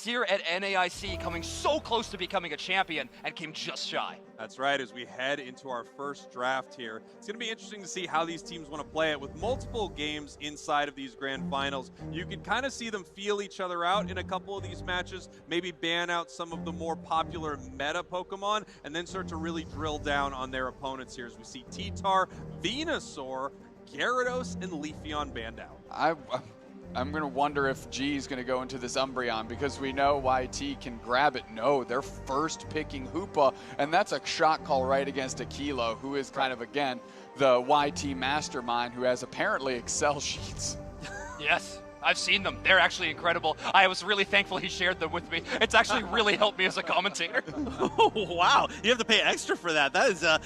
year at NAIC, coming so close to becoming a champion, and came just shy. That's right, as we head into our first draft here. It's going to be interesting to see how these teams want to play it. With multiple games inside of these grand finals, you can kind of see them feel each other out in a couple of these matches, maybe ban out some of the more popular meta Pokemon, and then start to really drill down on their opponents here as we see T-Tar, Venusaur, Gyarados, and Leafeon banned out. I'm going to wonder if G is going to go into this Umbreon because we know YT can grab it. No, they're first picking Hoopa, and that's a shot call right against Aquilo, who is kind of, again, the YT mastermind who has apparently Excel sheets. Yes. I've seen them. They're actually incredible. I was really thankful he shared them with me. It's actually really helped me as a commentator. Oh, wow. You have to pay extra for that. That is a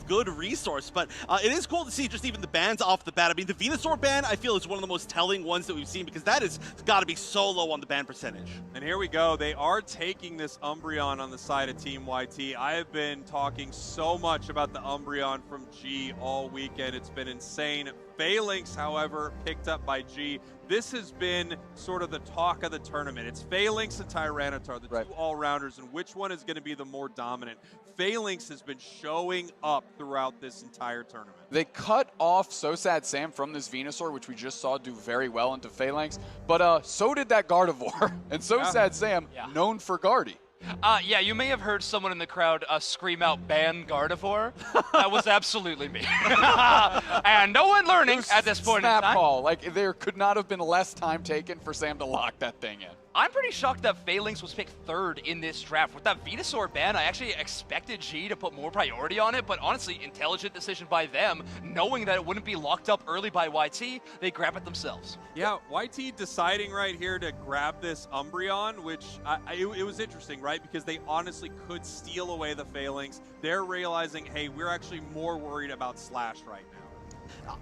good resource. But it is cool to see just even the bans off the bat. I mean, the Venusaur ban, I feel, is one of the most telling ones that we've seen because that has got to be so low on the ban percentage. And here we go. They are taking this Umbreon on the side of Team YT. I have been talking so much about the Umbreon from G all weekend. It's been insane. Phalanx, however, picked up by G. This has been sort of the talk of the tournament. It's Phalanx and Tyranitar, the two all-rounders, and which one is going to be the more dominant. Phalanx has been showing up throughout this entire tournament. They cut off So Sad Sam from this Venusaur, which we just saw do very well into Phalanx, but so did that Gardevoir. And So Sad Sam, known for Guardy. Yeah, you may have heard someone in the crowd scream out, "Ban Gardevoir." That was absolutely me. And no one learning at this point in time. Snap call. Like, there could not have been less time taken for Sam to lock that thing in. I'm pretty shocked that Phalanx was picked third in this draft. With that Venusaur ban, I actually expected G to put more priority on it, but honestly, intelligent decision by them, knowing that it wouldn't be locked up early by YT, they grab it themselves. Yeah, YT deciding right here to grab this Umbreon, which it was interesting, right? Because they honestly could steal away the Phalanx. They're realizing, hey, we're actually more worried about Slash right now.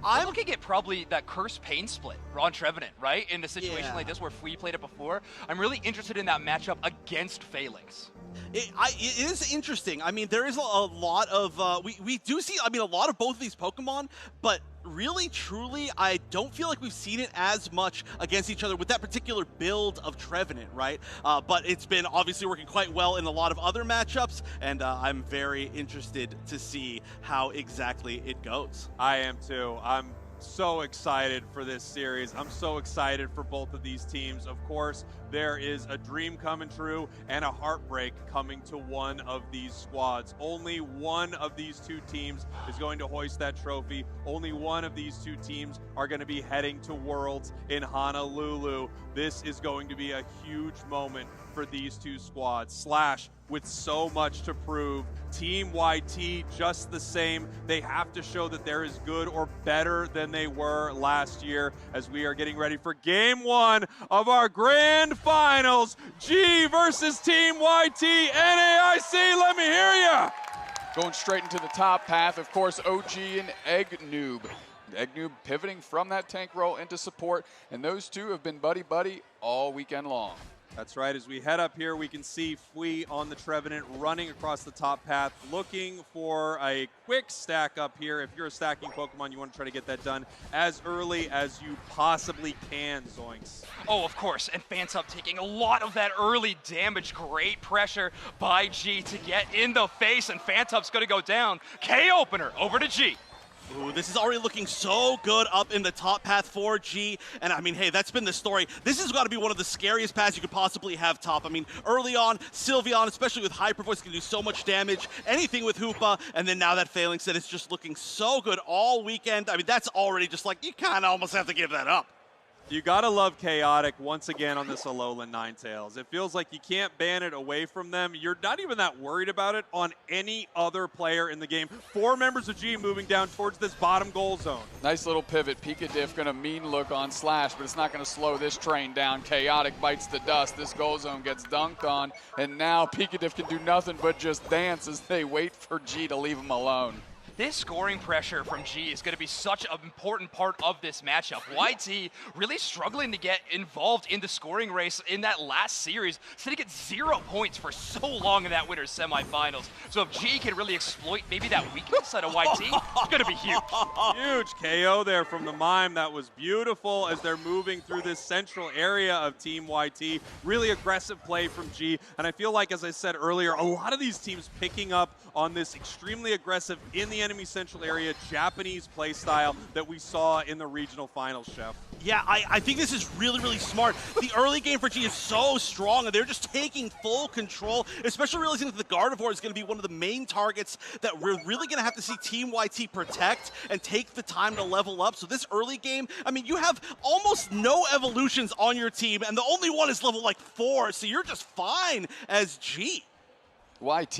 I'm looking at probably that Curse Pain split on Trevenant, right? In a situation like this where Fui played it before. I'm really interested in that matchup against Phalanx. It is interesting. I mean, there is a lot of, we do see, I mean, a lot of both of these Pokemon, but really, truly, I don't feel like we've seen it as much against each other with that particular build of Trevenant, right? But it's been obviously working quite well in a lot of other matchups, and I'm very interested to see how exactly it goes. I am too. I'm so excited for this series. I'm so excited for both of these teams. Of course, there is a dream coming true and a heartbreak coming to one of these squads. Only one of these two teams is going to hoist that trophy. Only one of these two teams are going to be heading to Worlds in Honolulu. This is going to be a huge moment for these two squads. Slash with so much to prove. Team YT just the same. They have to show that they're as good or better than they were last year as we are getting ready for game one of our grand finals. G versus Team YT. NAIC, let me hear ya. Going straight into the top path, of course, OG and Egg Noob. Egg Noob pivoting from that tank role into support, and those two have been buddy-buddy all weekend long. That's right. As we head up here, we can see Fui on the Trevenant running across the top path, looking for a quick stack up here. If you're a stacking Pokemon, you want to try to get that done as early as you possibly can, Zoinks. Oh, of course. And Phantom taking a lot of that early damage. Great pressure by G to get in the face, and Phantom's going to go down. K-opener over to G. Ooh, this is already looking so good up in the top path for G. And I mean, hey, that's been the story. This has got to be one of the scariest paths you could possibly have top. I mean, early on, Sylveon, especially with Hyper Voice, can do so much damage. Anything with Hoopa, and then now that Phalanx said it's just looking so good all weekend. I mean, that's already just like, you kind of almost have to give that up. You gotta love Chaotic once again on this Alolan Ninetales. It feels like you can't ban it away from them. You're not even that worried about it on any other player in the game. 4 members of G moving down towards this bottom goal zone. Nice little pivot. Pika Diff gonna mean look on Slash, but it's not gonna slow this train down. Chaotic bites the dust. This goal zone gets dunked on, and now Pika Diff can do nothing but just dance as they wait for G to leave him alone. This scoring pressure from G is going to be such an important part of this matchup. YT really struggling to get involved in the scoring race in that last series, sitting at 0 points for so long in that winner's semifinals. So if G can really exploit maybe that weakness out of YT, it's going to be huge. Huge KO there from the Mime. That was beautiful as they're moving through this central area of Team YT. Really aggressive play from G. And I feel like, as I said earlier, a lot of these teams picking up on this extremely aggressive in the enemy central area Japanese play style that we saw in the regional finals, Chef. Yeah, I think this is really, really smart. The early game for G is so strong, and they're just taking full control, especially realizing that the Gardevoir is going to be one of the main targets that we're really going to have to see Team YT protect and take the time to level up. So this early game, I mean, you have almost no evolutions on your team, and the only one is level like 4, so you're just fine as G. YT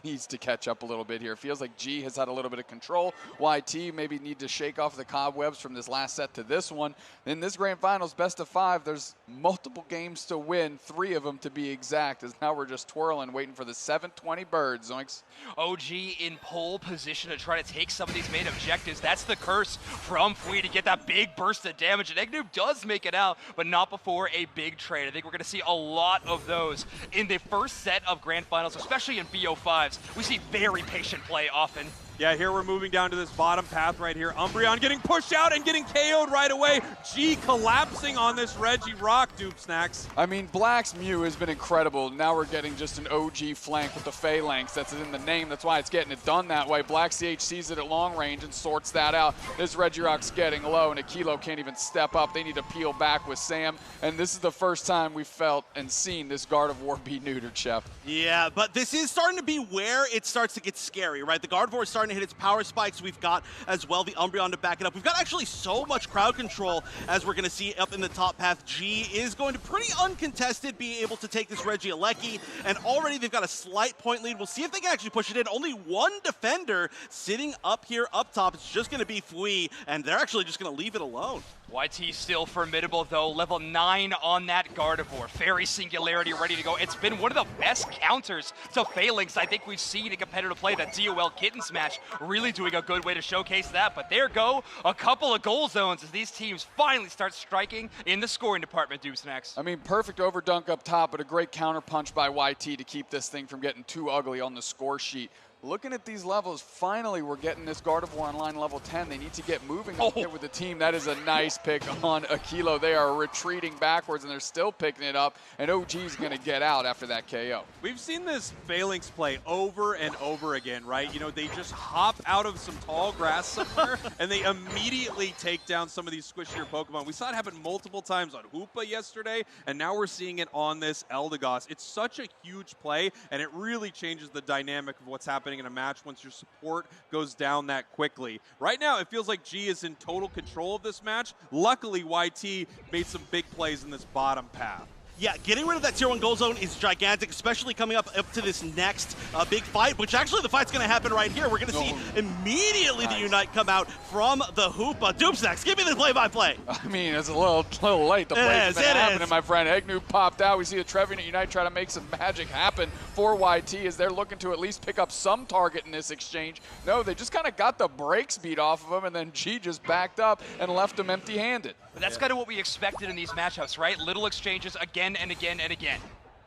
needs to catch up a little bit here. It feels like G has had a little bit of control. YT maybe need to shake off the cobwebs from this last set to this one. In this grand finals, best of 5, there's multiple games to win, 3 of them to be exact, as now we're just twirling, waiting for the 720 bird. Zoinks. OG in pole position to try to take some of these main objectives. That's the curse from Fui to get that big burst of damage. And Eggnoob does make it out, but not before a big trade. I think we're going to see a lot of those in the first set of grand finals, especially in BO5s. We see very patient play often. Yeah, here we're moving down to this bottom path right here. Umbreon getting pushed out and getting KO'd right away. G collapsing on this Regirock, Dupe Snacks. I mean, Black's Mew has been incredible. Now we're getting just an OG flank with the Phalanx. That's in the name. That's why it's getting it done that way. Black CH sees it at long range and sorts that out. This Regirock's getting low, and Aquilo can't even step up. They need to peel back with Sam, and this is the first time we've felt and seen this Gardevoir be neutered, Chef. Yeah, but this is starting to be where it starts to get scary, right? The Gardevoir is starting to hit its power spikes. We've got as well the Umbreon to back it up. We've got actually so much crowd control, as we're going to see up in the top path. G is going to pretty uncontested be able to take this Regieleki, and already they've got a slight point lead. We'll see if they can actually push it in. Only one defender sitting up here up top. It's just going to be Fui, and they're actually just going to leave it alone. YT still formidable though, level 9 on that Gardevoir. Fairy Singularity ready to go. It's been one of the best counters to Phalanx I think we've seen in competitive play. That DOL Kittens match really doing a good way to showcase that. But there go a couple of goal zones as these teams finally start striking in the scoring department, Dupe Snacks. I mean, perfect overdunk up top, but a great counter punch by YT to keep this thing from getting too ugly on the score sheet. Looking at these levels, finally we're getting this Gardevoir on line level 10. They need to get moving here with the team. That is a nice pick on Aquilo. They are retreating backwards, and they're still picking it up, and OG is going to get out after that KO. We've seen this Phalanx play over and over again, right? You know, they just hop out of some tall grass somewhere, and they immediately take down some of these squishier Pokemon. We saw it happen multiple times on Hoopa yesterday, and now we're seeing it on this Eldegoss. It's such a huge play, and it really changes the dynamic of what's happening in a match once your support goes down that quickly. Right now, it feels like G is in total control of this match. Luckily, YT made some big plays in this bottom path. Yeah, getting rid of that tier 1 goal zone is gigantic, especially coming up to this next big fight, which actually the fight's going to happen right here. We're going to see immediately the Unite come out from the Hoopa. Dupe Snacks, give me the play-by-play. I mean, it's a little late. The play's been happening, my friend. Eggnoob popped out. We see the Trevenant Unite try to make some magic happen for YT as they're looking to at least pick up some target in this exchange. No, they just kind of got the brakes beat off of them, and then G just backed up and left them empty-handed. But that's kind of what we expected in these matchups, right? Little exchanges again and again and again.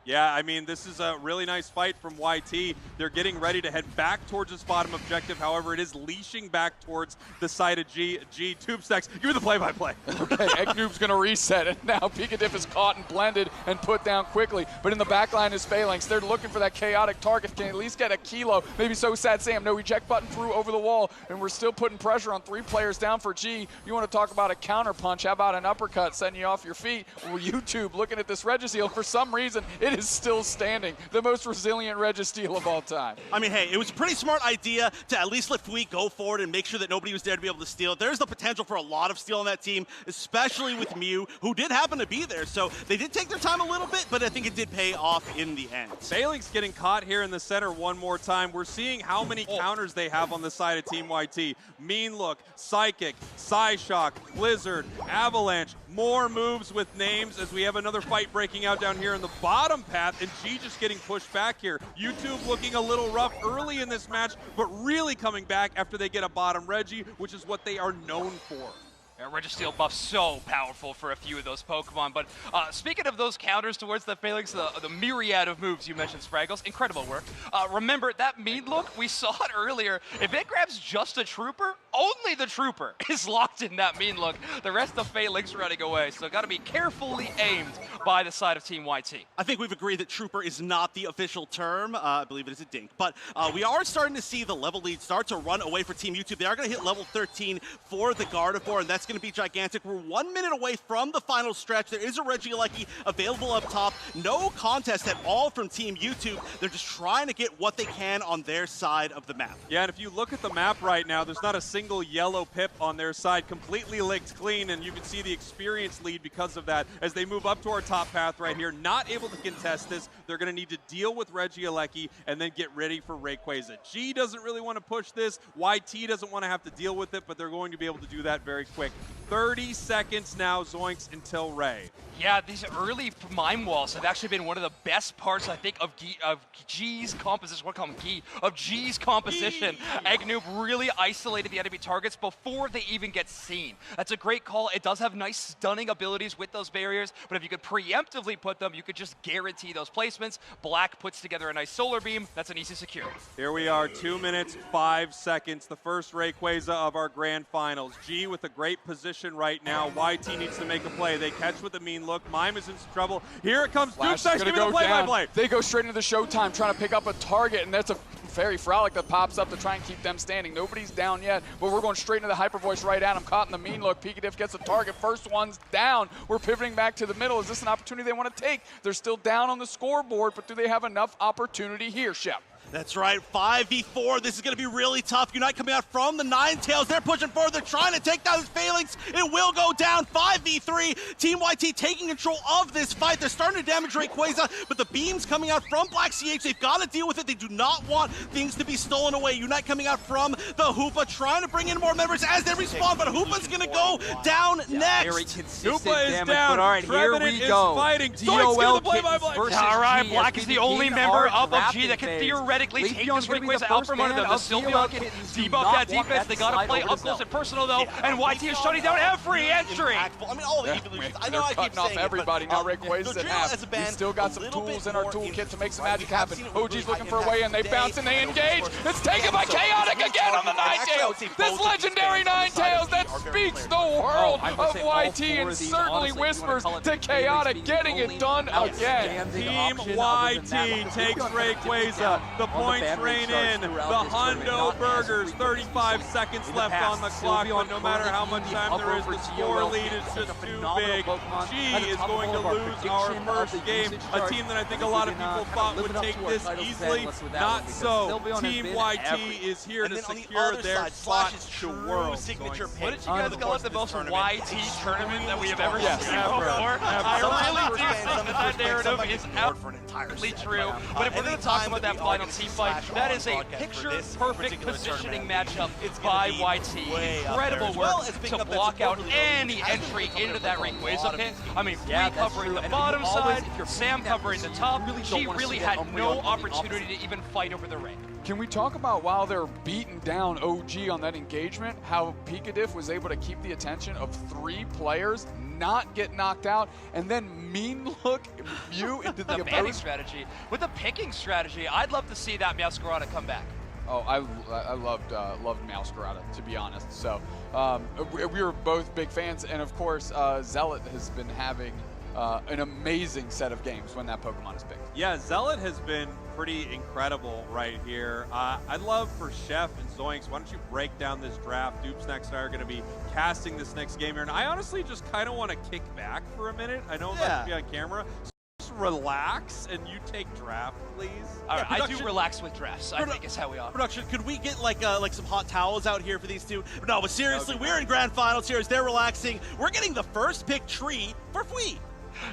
Yeah, I mean, this is a really nice fight from YT. They're getting ready to head back towards this bottom objective. However, it is leashing back towards the side of G. Tube Stacks, give me the play-by-play. Okay, Eggnoob's going to reset it. Now Pikatif is caught and blended and put down quickly. But in the back line is Phalanx. They're looking for that chaotic target. Can at least get Aquilo. Maybe So Sad Sam. No eject button through over the wall. And we're still putting pressure on 3 players down for G. You want to talk about a counter punch. How about an uppercut sending you off your feet? Well, YouTube looking at this Registeel. For some reason, it is still standing. The most resilient Registeel of all time. I mean, hey, it was a pretty smart idea to at least let Fui go forward and make sure that nobody was there to be able to steal. There's the potential for a lot of steal on that team, especially with Mew, who did happen to be there. So they did take their time a little bit, but I think it did pay off in the end. Phalanx getting caught here in the center one more time. We're seeing how many counters they have on the side of Team YT. Mean Look, Psychic, Psyshock, Blizzard, Avalanche, more moves with names as we have another fight breaking out down here in the bottom path, and G just getting pushed back here. YouTube looking a little rough early in this match, but really coming back after they get a bottom Reggie, which is what they are known for. Registeel buff so powerful for a few of those Pokemon. But speaking of those counters towards the Phalanx, the myriad of moves you mentioned, Spraggles, incredible work. Remember, that mean look, we saw it earlier. If it grabs just a Trooper, only the Trooper is locked in that mean look. The rest of Phalanx running away. So got to be carefully aimed by the side of Team YT. I think we've agreed that Trooper is not the official term. I believe it is a dink. But we are starting to see the level lead start to run away for Team YouTube. They are going to hit level 13 for the Gardevoir, and that's going to be gigantic. We're 1 minute away from the final stretch. There is a Regieleki available up top. No contest at all from Team YouTube. They're just trying to get what they can on their side of the map. Yeah, and if you look at the map right now, there's not a single yellow pip on their side, completely licked clean, and you can see the experience lead because of that as they move up to our top path right here. Not able to contest this. They're going to need to deal with Regieleki and then get ready for Rayquaza. G doesn't really want to push this. YT doesn't want to have to deal with it, but they're going to be able to do that very quick. 30 seconds now, Zoinks, until Ray. Yeah, these early mime walls have actually been one of the best parts, I think, of G's composition. What do I call him? Of G's composition. Eggnoob really isolated the enemy targets before they even get seen. That's a great call. It does have nice stunning abilities with those barriers, but if you could preemptively put them, you could just guarantee those placements. Black puts together a nice solar beam. That's an easy secure. Here we are, 2 minutes, 5 seconds. The first Rayquaza of our grand finals. G with a great position right now. YT needs to make a play. They catch with a mean look. Mime is in some trouble. Here it comes. Flash Doomsday's giving the play-by-play. They go straight into the Showtime trying to pick up a target, and that's a Fairy Frolic that pops up to try and keep them standing. Nobody's down yet, but we're going straight into the Hyper Voice right at him. Caught in the mean look. Pikadiff gets the target. First one's down. We're pivoting back to the middle. Is this an opportunity they want to take? They're still down on the scoreboard, but do they have enough opportunity here, Shep? That's right, 5v4. This is going to be really tough. Unite coming out from the Ninetales. They're pushing forward. They're trying to take down this Phalanx. It will go down. 5v3. Team YT taking control of this fight. They're starting to damage Rayquaza, but the beams coming out from Black CH, they've got to deal with it. They do not want things to be stolen away. Unite coming out from the Hoopa, trying to bring in more members as they respawn, but Hoopa's going to go down next. Very consistent Hoopa is damage, down. but all right, here we go. Fighting. DOL play-by-play. All right, Black is the only member of G that can phase. theoretically take this Rayquaza out from under them. The Sylveon can debuff that defense. They got to play up close and personal, though, and YT is shutting down every entry. I mean, all the evolutions. I know I keep cutting off saying everybody. it, Now but, Rayquaza's in half. We still got some tools in our toolkit to make some magic happen. OG's looking for a way in. They bounce and they engage. It's taken by Chaotic again on the Ninetales. This legendary Ninetales that speaks the world of YT and certainly whispers to Chaotic, getting it done again. Team YT takes Rayquaza. The points rain in. The Hundo Burgers. 35 seconds left on the clock, but no matter how much time there is, the score lead is just too big. G is going to lose our first game. A team that I think a lot of people thought would take this easily. Not so. Team YT is here to secure their spot to world. Signature pick. What did you guys call it? The most YT tournament that we have ever seen before? I really do think that narrative is absolutely true. But if we're going to talk about that final team fight, that is a picture-perfect positioning matchup by YT. Incredible work to block out any entry into that Rayquaza pit. I mean, Free covering the bottom side, Sam covering the top. She really had no opportunity to even fight over the ring. Can we talk about while they're beating down OG on that engagement, how Pikadiff was able to keep the attention of 3 players, not get knocked out, and then mean look Mew into the banning strategy. With the picking strategy, I'd love to see that Meowscarada come back. Oh, I loved Meowscarada, to be honest. So we were both big fans, and of course, Zealot has been having an amazing set of games when that Pokemon is picked. Yeah, Zealot has been pretty incredible right here. I'd love for Chef and Zoinks, why don't you break down this draft? Doopsnax and I are going to be casting this next game here, and I honestly just kind of want to kick back for a minute. I know I'm about to be on camera. Just relax, and you take draft, please. All right, I do relax with drafts, I think is how we operate. Production, could we get like some hot towels out here for these two? No, but seriously, we're in grand finals here as they're relaxing. We're getting the first pick tree for free.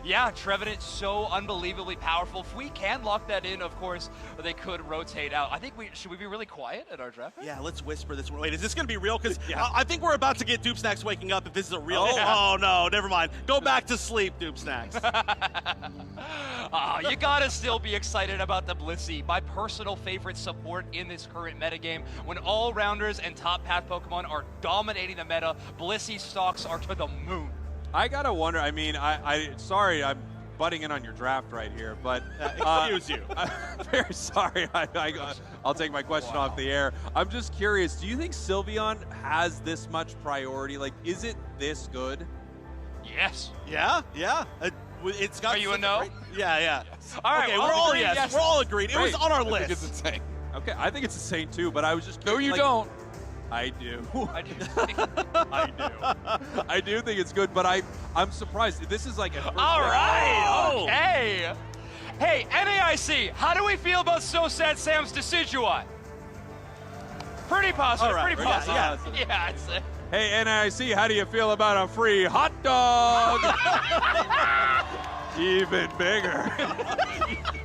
Yeah, Trevenant so unbelievably powerful. If we can lock that in, of course, they could rotate out. I think should we be really quiet at our draft? Yeah, let's whisper this one. Wait, is this going to be real? Because Yeah. I think we're about to get Doop Snacks waking up if this is a real. Yeah. Oh, no, never mind. Go back to sleep, Doop Snacks. You gotta still be excited about the Blissey, my personal favorite support in this current metagame. When all-rounders and top path Pokemon are dominating the meta, Blissey stocks are to the moon. I gotta wonder. I mean, sorry, I'm butting in on your draft right here, but Excuse you. I'm very sorry. I'll take my question off the air. I'm just curious. Do you think Sylveon has this much priority? Like, is it this good? Yes. Yeah. It's got. Are you a no? Yeah. Yes. All right, Okay, well, we're all agreed, yes. yes. We're all agreed. It was Great. on our I think it's list. insane. Okay, I think it's insane too, but I was just No, curious, you like, don't. I do. I do. I do. I do think it's good, but I'm surprised. This is like a first All right. Oh. Okay. Hey, NAIC, how do we feel about So Sad Sam's Decidueye? Pretty positive. All right, Pretty yeah, positive. yeah. Yeah, I'd say. Hey, NAIC, how do you feel about a free hot dog? Even bigger.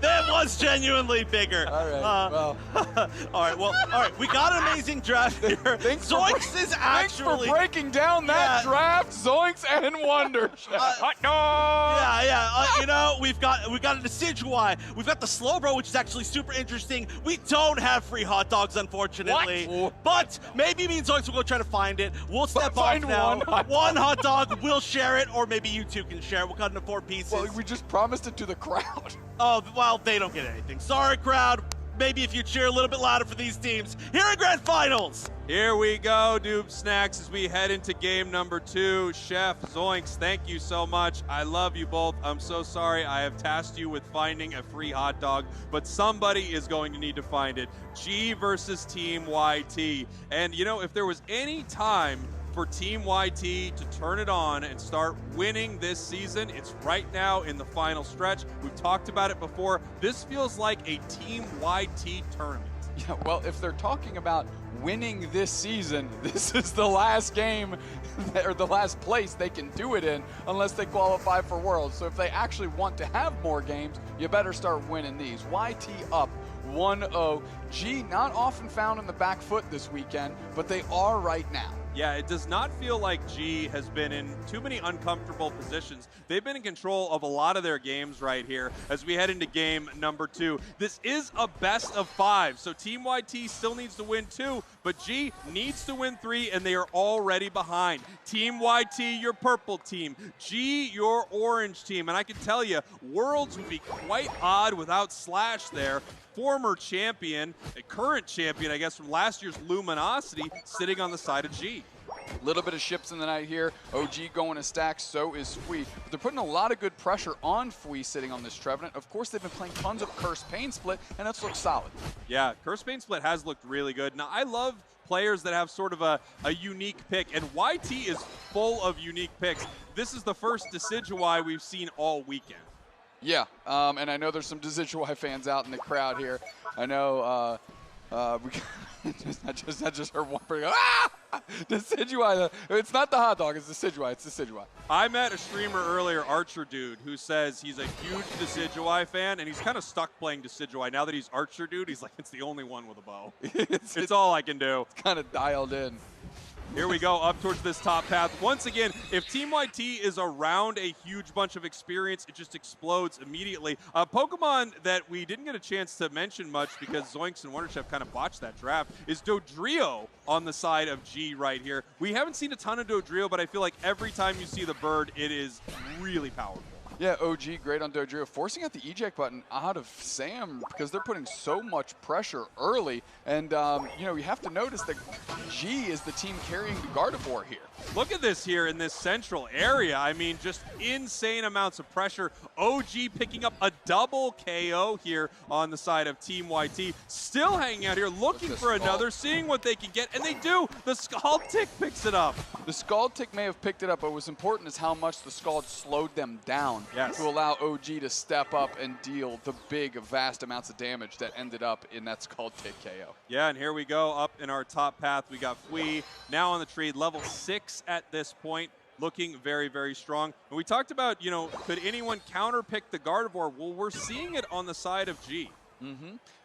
That was genuinely bigger. All right, well. all right. We got an amazing draft here. Thanks for Zoinks is actually. Thanks for breaking down that Yeah. draft, Zoinks and Wonder. Hot dog! Yeah. We've got a Decidueye. We've got the Slowbro, which is actually super interesting. We don't have free hot dogs, unfortunately. What? But maybe me and Zoinks will go try to find it. We'll step Find off now. one hot dog. Hot dog. We'll share it, or maybe you two can share it. We'll cut into 4 pieces. Well, we just promised it to the crowd. Oh, well, they don't get anything. Sorry, crowd. Maybe if you cheer a little bit louder for these teams. Here in Grand Finals. Here we go, Doop Snacks, as we head into game number 2. Chef, Zoinks, thank you so much. I love you both. I'm so sorry I have tasked you with finding a free hot dog, but somebody is going to need to find it. G versus Team YT. And, if there was any time for Team YT to turn it on and start winning this season, it's right now in the final stretch. We've talked about it before. This feels like a Team YT tournament. Yeah, well, if they're talking about winning this season, this is the last game or the last place they can do it in unless they qualify for Worlds. So if they actually want to have more games, you better start winning these. YT up 1-0. G not often found on the back foot this weekend, but they are right now. Yeah, it does not feel like G has been in too many uncomfortable positions. They've been in control of a lot of their games right here as we head into game number 2. This is a best of 5, so Team YT still needs to win 2, but G needs to win 3, and they are already behind. Team YT, your purple team. G, your orange team. And I can tell you, Worlds would be quite odd without Slash there. Former champion, a current champion, I guess, from last year's Luminosity, sitting on the side of G. A little bit of ships in the night here. OG going to stack, so is Fui. But they're putting a lot of good pressure on Fui sitting on this Trevenant. Of course, they've been playing tons of Curse Pain Split, and it's looked solid. Yeah, Curse Pain Split has looked really good. Now, I love players that have sort of a unique pick, and YT is full of unique picks. This is the first Decidueye we've seen all weekend. Yeah, and I know there's some Decidueye fans out in the crowd here. I know I just heard one person go, ah! Decidueye. It's not the hot dog, it's Decidueye. It's Decidueye. I met a streamer earlier, Archer Dude, who says he's a huge Decidueye fan, and he's kind of stuck playing Decidueye. Now that he's Archer Dude, he's like, it's the only one with a bow. It's all I can do. Kind of dialed in. Here we go, up towards this top path. Once again, if Team YT is around a huge bunch of experience, it just explodes immediately. Pokemon that we didn't get a chance to mention much because Zoinks and Wonderchef kind of botched that draft is Dodrio on the side of G right here. We haven't seen a ton of Dodrio, but I feel like every time you see the bird, it is really powerful. Yeah, OG, great on Dodrio. Forcing out the eject button out of Sam because they're putting so much pressure early. And, you have to notice that G is the team carrying the Gardevoir here. Look at this here in this central area. I mean, just insane amounts of pressure. OG picking up a double KO here on the side of Team YT. Still hanging out here, looking for another, seeing what they can get, and they do. The Scald Tick picks it up. The Scald Tick may have picked it up, but what's important is how much the Scald slowed them down to allow OG to step up and deal the big, vast amounts of damage that ended up in that Scald Tick KO. Yeah, and here we go up in our top path. We got Fui now on the tree, level 6 at this point. looking very, very strong. And we talked about, you know, could anyone counterpick the Gardevoir? Well, we're seeing it on the side of G.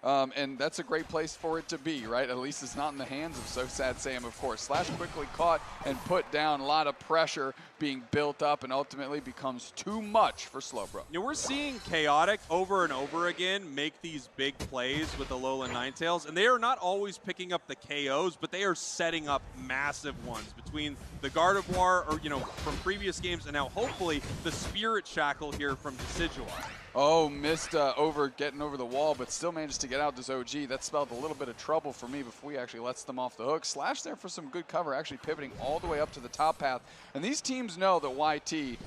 And that's a great place for it to be, right? At least it's not in the hands of So Sad Sam, of course. Slash quickly caught and put down. A lot of pressure being built up and ultimately becomes too much for Slowbro. You know, we're seeing Chaotic over and over again make these big plays with the Alolan Ninetales, and they are not always picking up the KOs, but they are setting up massive ones between the Gardevoir, or, you know, from previous games, and now hopefully the Spirit Shackle here from Decidueye. Oh, missed getting over the wall, but still managed to get out this OG. That spelled a little bit of trouble for me before he actually lets them off the hook. Slash there for some good cover, actually pivoting all the way up to the top path. And these teams know that YT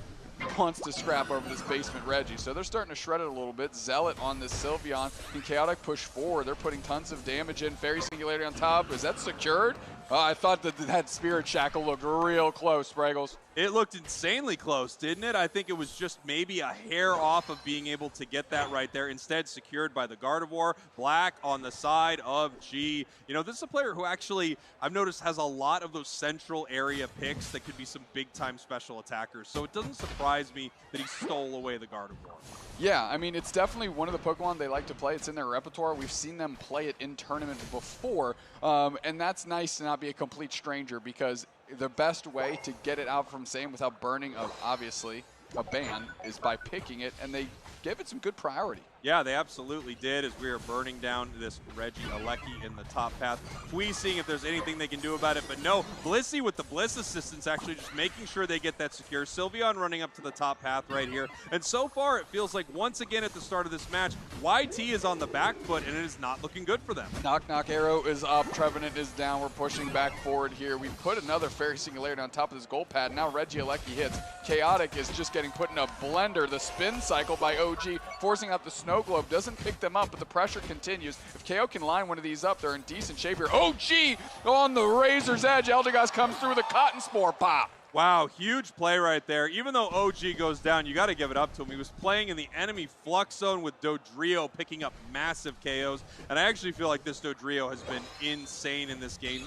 wants to scrap over this basement Reggie, so they're starting to shred it a little bit. Zealot on this Sylveon, and Chaotic push forward. They're putting tons of damage in. Fairy Singularity on top. Is that secured? I thought that Spirit Shackle looked real close, Spraggles. It looked insanely close, didn't it? I think it was just maybe a hair off of being able to get that right there. Instead, secured by the Gardevoir. Black on the side of G. You know, this is a player who actually, I've noticed, has a lot of those central area picks that could be some big-time special attackers. So it doesn't surprise me that he stole away the Gardevoir. Yeah, I mean, it's definitely one of the Pokemon they like to play. It's in their repertoire. We've seen them play it in tournament before, and that's nice to not be a complete stranger, because the best way to get it out from Sam without burning, obviously, a ban is by picking it, and they give it some good priority. Yeah, they absolutely did, as we are burning down this Reggie Alecki in the top path. We seeing if there's anything they can do about it, but no. Blissey with the Bliss assistance actually just making sure they get that secure. Sylveon running up to the top path right here. And so far, it feels like once again at the start of this match, YT is on the back foot, and it is not looking good for them. Knock Knock Arrow is up. Trevenant is down. We're pushing back forward here. We put another Fairy Singularity on top of this gold pad. Now Reggie Alecki hits. Chaotic is just getting put in a blender. The spin cycle by OG, forcing out the Snow Globe. Doesn't pick them up, but the pressure continues. If KO can line one of these up, they're in decent shape here. OG on the razor's edge. Eldegoss comes through the Cotton Spore pop. Wow, huge play right there. Even though OG goes down, you got to give it up to him. He was playing in the enemy flux zone with Dodrio, picking up massive KOs. And I actually feel like this Dodrio has been insane in this game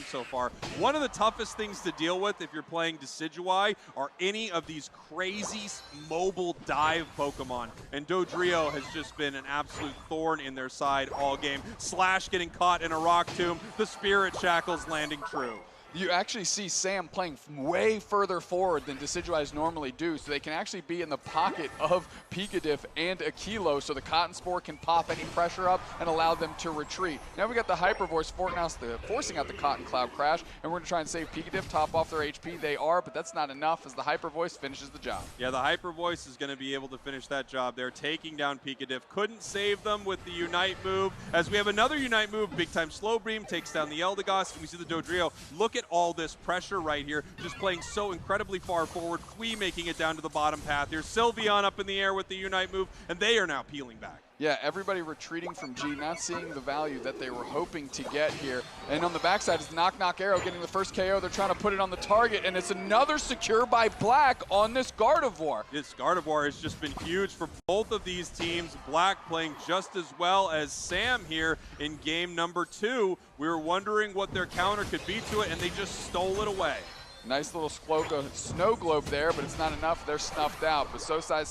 so far. One of the toughest things to deal with if you're playing Decidueye are any of these crazy mobile dive Pokemon. And Dodrio has just been an absolute thorn in their side all game. Slash getting caught in a rock tomb. The Spirit Shackles landing true. You actually see Sam playing way further forward than Decidueyes normally do, so they can actually be in the pocket of Pikadiff and Aquilo, so the Cotton Spore can pop any pressure up and allow them to retreat. Now we got the Hyper Voice forcing out the Cotton Cloud Crash, and we're going to try and save Pikadiff, top off their HP. They are, but that's not enough as the Hyper Voice finishes the job. Yeah, the Hyper Voice is going to be able to finish that job there, taking down Pikadiff. Couldn't save them with the Unite move, as we have another Unite move. Big time Slow Beam takes down the Eldegoss, and we see the Dodrio. Look at all this pressure right here, just playing so incredibly far forward. Fui making it down to the bottom path here. Sylveon up in the air with the Unite move, and they are now peeling back. Yeah, everybody retreating from G, not seeing the value that they were hoping to get here. And on the backside is Knock Knock Arrow getting the first KO. They're trying to put it on the target, and it's another secure by Black on this Gardevoir. This Gardevoir has just been huge for both of these teams. Black playing just as well as Sam here in game number 2. We were wondering what their counter could be to it, and they just stole it away. Nice little snow globe there, but it's not enough. They're snuffed out. But So Sad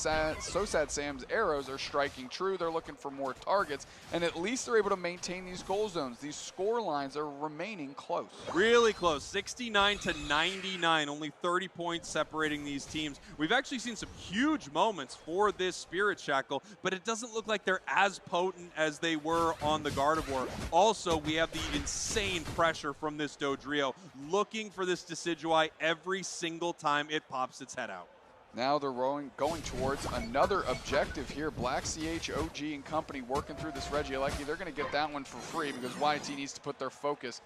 Sam's arrows are striking true. They're looking for more targets, and at least they're able to maintain these goal zones. These score lines are remaining close. Really close, 69 to 99, only 30 points separating these teams. We've actually seen some huge moments for this Spirit Shackle, but it doesn't look like they're as potent as they were on the Gardevoir. Also, we have the insane pressure from this Dodrio, looking for this Decidueye every single time it pops its head out. Now they're going towards another objective here. Black CH, OG, and company working through this Reggie Alecki. They're going to get that one for free because YT needs to put their focus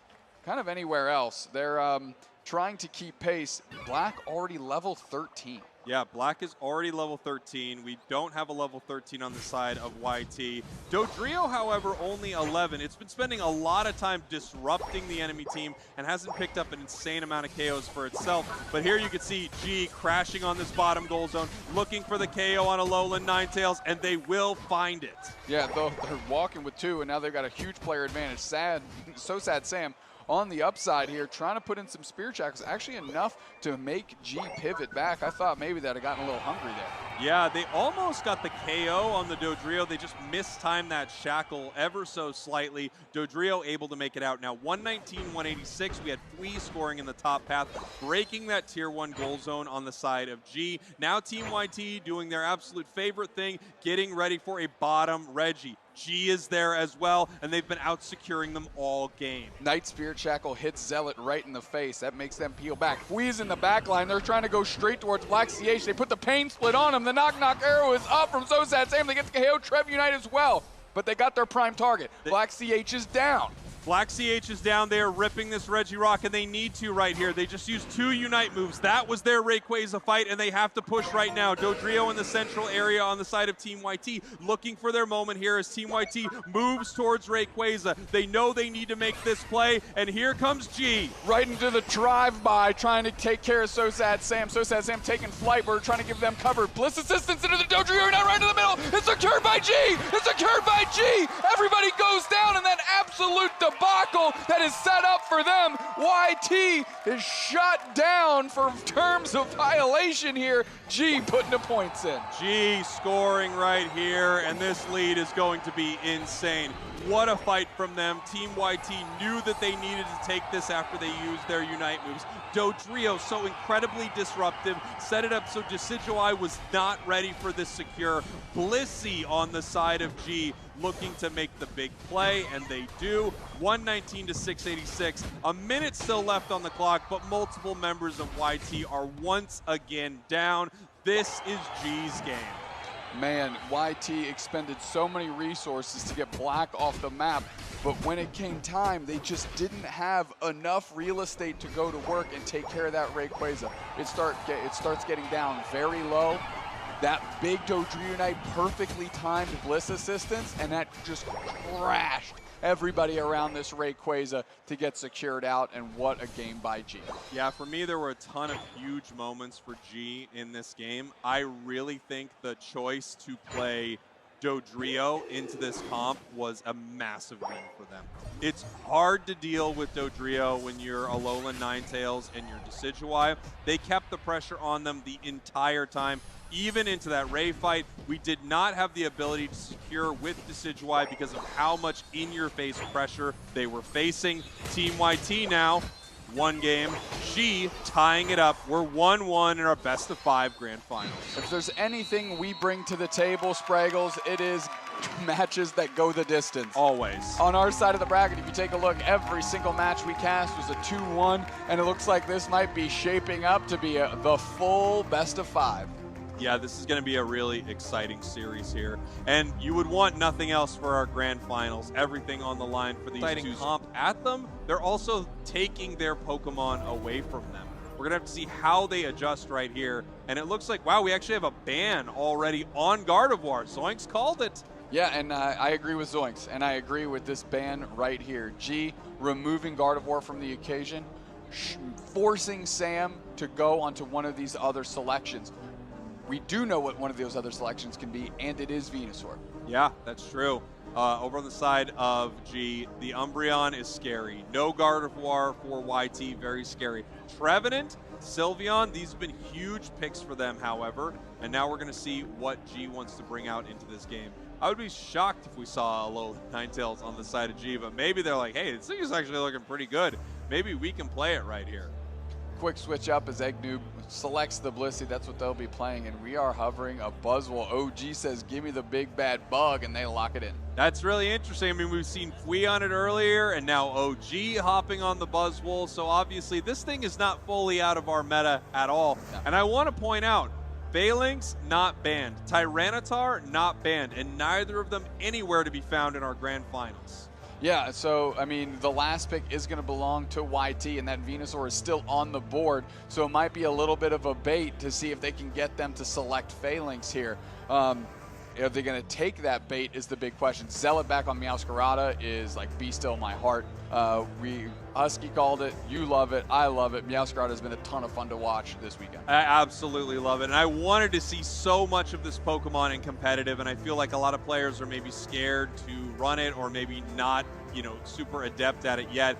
kind of anywhere else. They're trying to keep pace. Black already level 13. Yeah, Black is already level 13. We don't have a level 13 on the side of YT. Dodrio, however, only 11. It's been spending a lot of time disrupting the enemy team and hasn't picked up an insane amount of KOs for itself. But here you can see G crashing on this bottom goal zone, looking for the KO on Alolan Ninetales, and they will find it. Yeah, they're walking with 2, and now they've got a huge player advantage. So Sad Sam on the upside here, trying to put in some Spear Shackles. Actually enough to make G pivot back. I thought maybe that had gotten a little hungry there. Yeah, they almost got the KO on the Dodrio. They just mistimed that shackle ever so slightly. Dodrio able to make it out. Now 119-186. We had Fui scoring in the top path, breaking that tier 1 goal zone on the side of G. Now Team YT doing their absolute favorite thing, getting ready for a bottom Reggie. G is there as well, and they've been out securing them all game. Night Spirit Shackle hits Zealot right in the face. That makes them peel back. Fui's in the back line. They're trying to go straight towards Black CH. They put the pain split on him. The knock arrow is up from So Sad Sam. They get the KO. Trev Unite as well, but they got their prime target. Black CH is down. Black CH is down there ripping this Regirock, and they need to right here. They just used 2 Unite moves. That was their Rayquaza fight, and they have to push right now. Dodrio in the central area on the side of Team YT, looking for their moment here as Team YT moves towards Rayquaza. They know they need to make this play, and here comes G. Right into the drive-by, trying to take care of So Sad Sam. So Sad Sam taking flight. We're trying to give them cover. Bliss assistance into the Dodrio, now right in the middle. It's secured by G. It's secured by G. Everybody goes down in that absolute debacle that is set up for them. YT is shut down for terms of violation here. G putting the points in. G scoring right here, and this lead is going to be insane. What a fight from them. Team YT knew that they needed to take this after they used their Unite moves. Dodrio so incredibly disruptive, set it up so Decidueye was not ready for this secure. Blissey on the side of G looking to make the big play, and they do. 119-686. A minute still left on the clock, but multiple members of YT are once again down. This is G's game. Man, YT expended so many resources to get Black off the map, but when it came time, they just didn't have enough real estate to go to work and take care of that Rayquaza. It starts getting down very low. That big Dodrio Unite perfectly timed Bliss assistance, and that just crashed everybody around this Rayquaza to get secured out, and what a game by G. Yeah, for me, there were a ton of huge moments for G in this game. I really think the choice to play Dodrio into this comp was a massive win for them. It's hard to deal with Dodrio when you're Alolan Ninetales and you're Decidueye. They kept the pressure on them the entire time. Even into that Ray fight, we did not have the ability to secure with Decidueye because of how much in-your-face pressure they were facing. Team YT now, 1 game. G tying it up. We're 1-1 in our best-of-5 grand finals. If there's anything we bring to the table, Spraggles, it is matches that go the distance. Always. On our side of the bracket, if you take a look, every single match we cast was a 2-1, and it looks like this might be shaping up to be the full best-of-5. Yeah, this is going to be a really exciting series here. And you would want nothing else for our grand finals. Everything on the line for these two comp at them. They're also taking their Pokemon away from them. We're going to have to see how they adjust right here. And it looks like, wow, we actually have a ban already on Gardevoir. Zoinks called it. Yeah, and I agree with Zoinks, and I agree with this ban right here. G removing Gardevoir from the occasion, forcing Sam to go onto one of these other selections. We do know what one of those other selections can be, and it is Venusaur. Yeah, that's true. Over on the side of G, the Umbreon is scary. No Gardevoir for YT, very scary. Trevenant, Sylveon, these have been huge picks for them, however, and now we're going to see what G wants to bring out into this game. I would be shocked if we saw a little Ninetales on the side of G, but maybe they're like, hey, this thing is actually looking pretty good. Maybe we can play it right here. Quick switch up as Eggnoob selects the Blissey. That's what they'll be playing, and we are hovering a Buzzwole. OG says, give me the big bad bug, and they lock it in. That's really interesting. I mean, we've seen Fui on it earlier, and now OG hopping on the Buzzwole. So obviously, this thing is not fully out of our meta at all. No. And I want to point out, Phalanx, not banned. Tyranitar, not banned. And neither of them anywhere to be found in our grand finals. Yeah, so, I mean, the last pick is going to belong to YT, and that Venusaur is still on the board, so it might be a little bit of a bait to see if they can get them to select Phalanx here. Are they going to take that bait is the big question. Zealot back on Meowscarada is like, be still my heart. Husky called it, you love it, I love it. Meowscarada has been a ton of fun to watch this weekend. I absolutely love it, and I wanted to see so much of this Pokemon in competitive, and I feel like a lot of players are maybe scared to run it or maybe not, you know, super adept at it yet.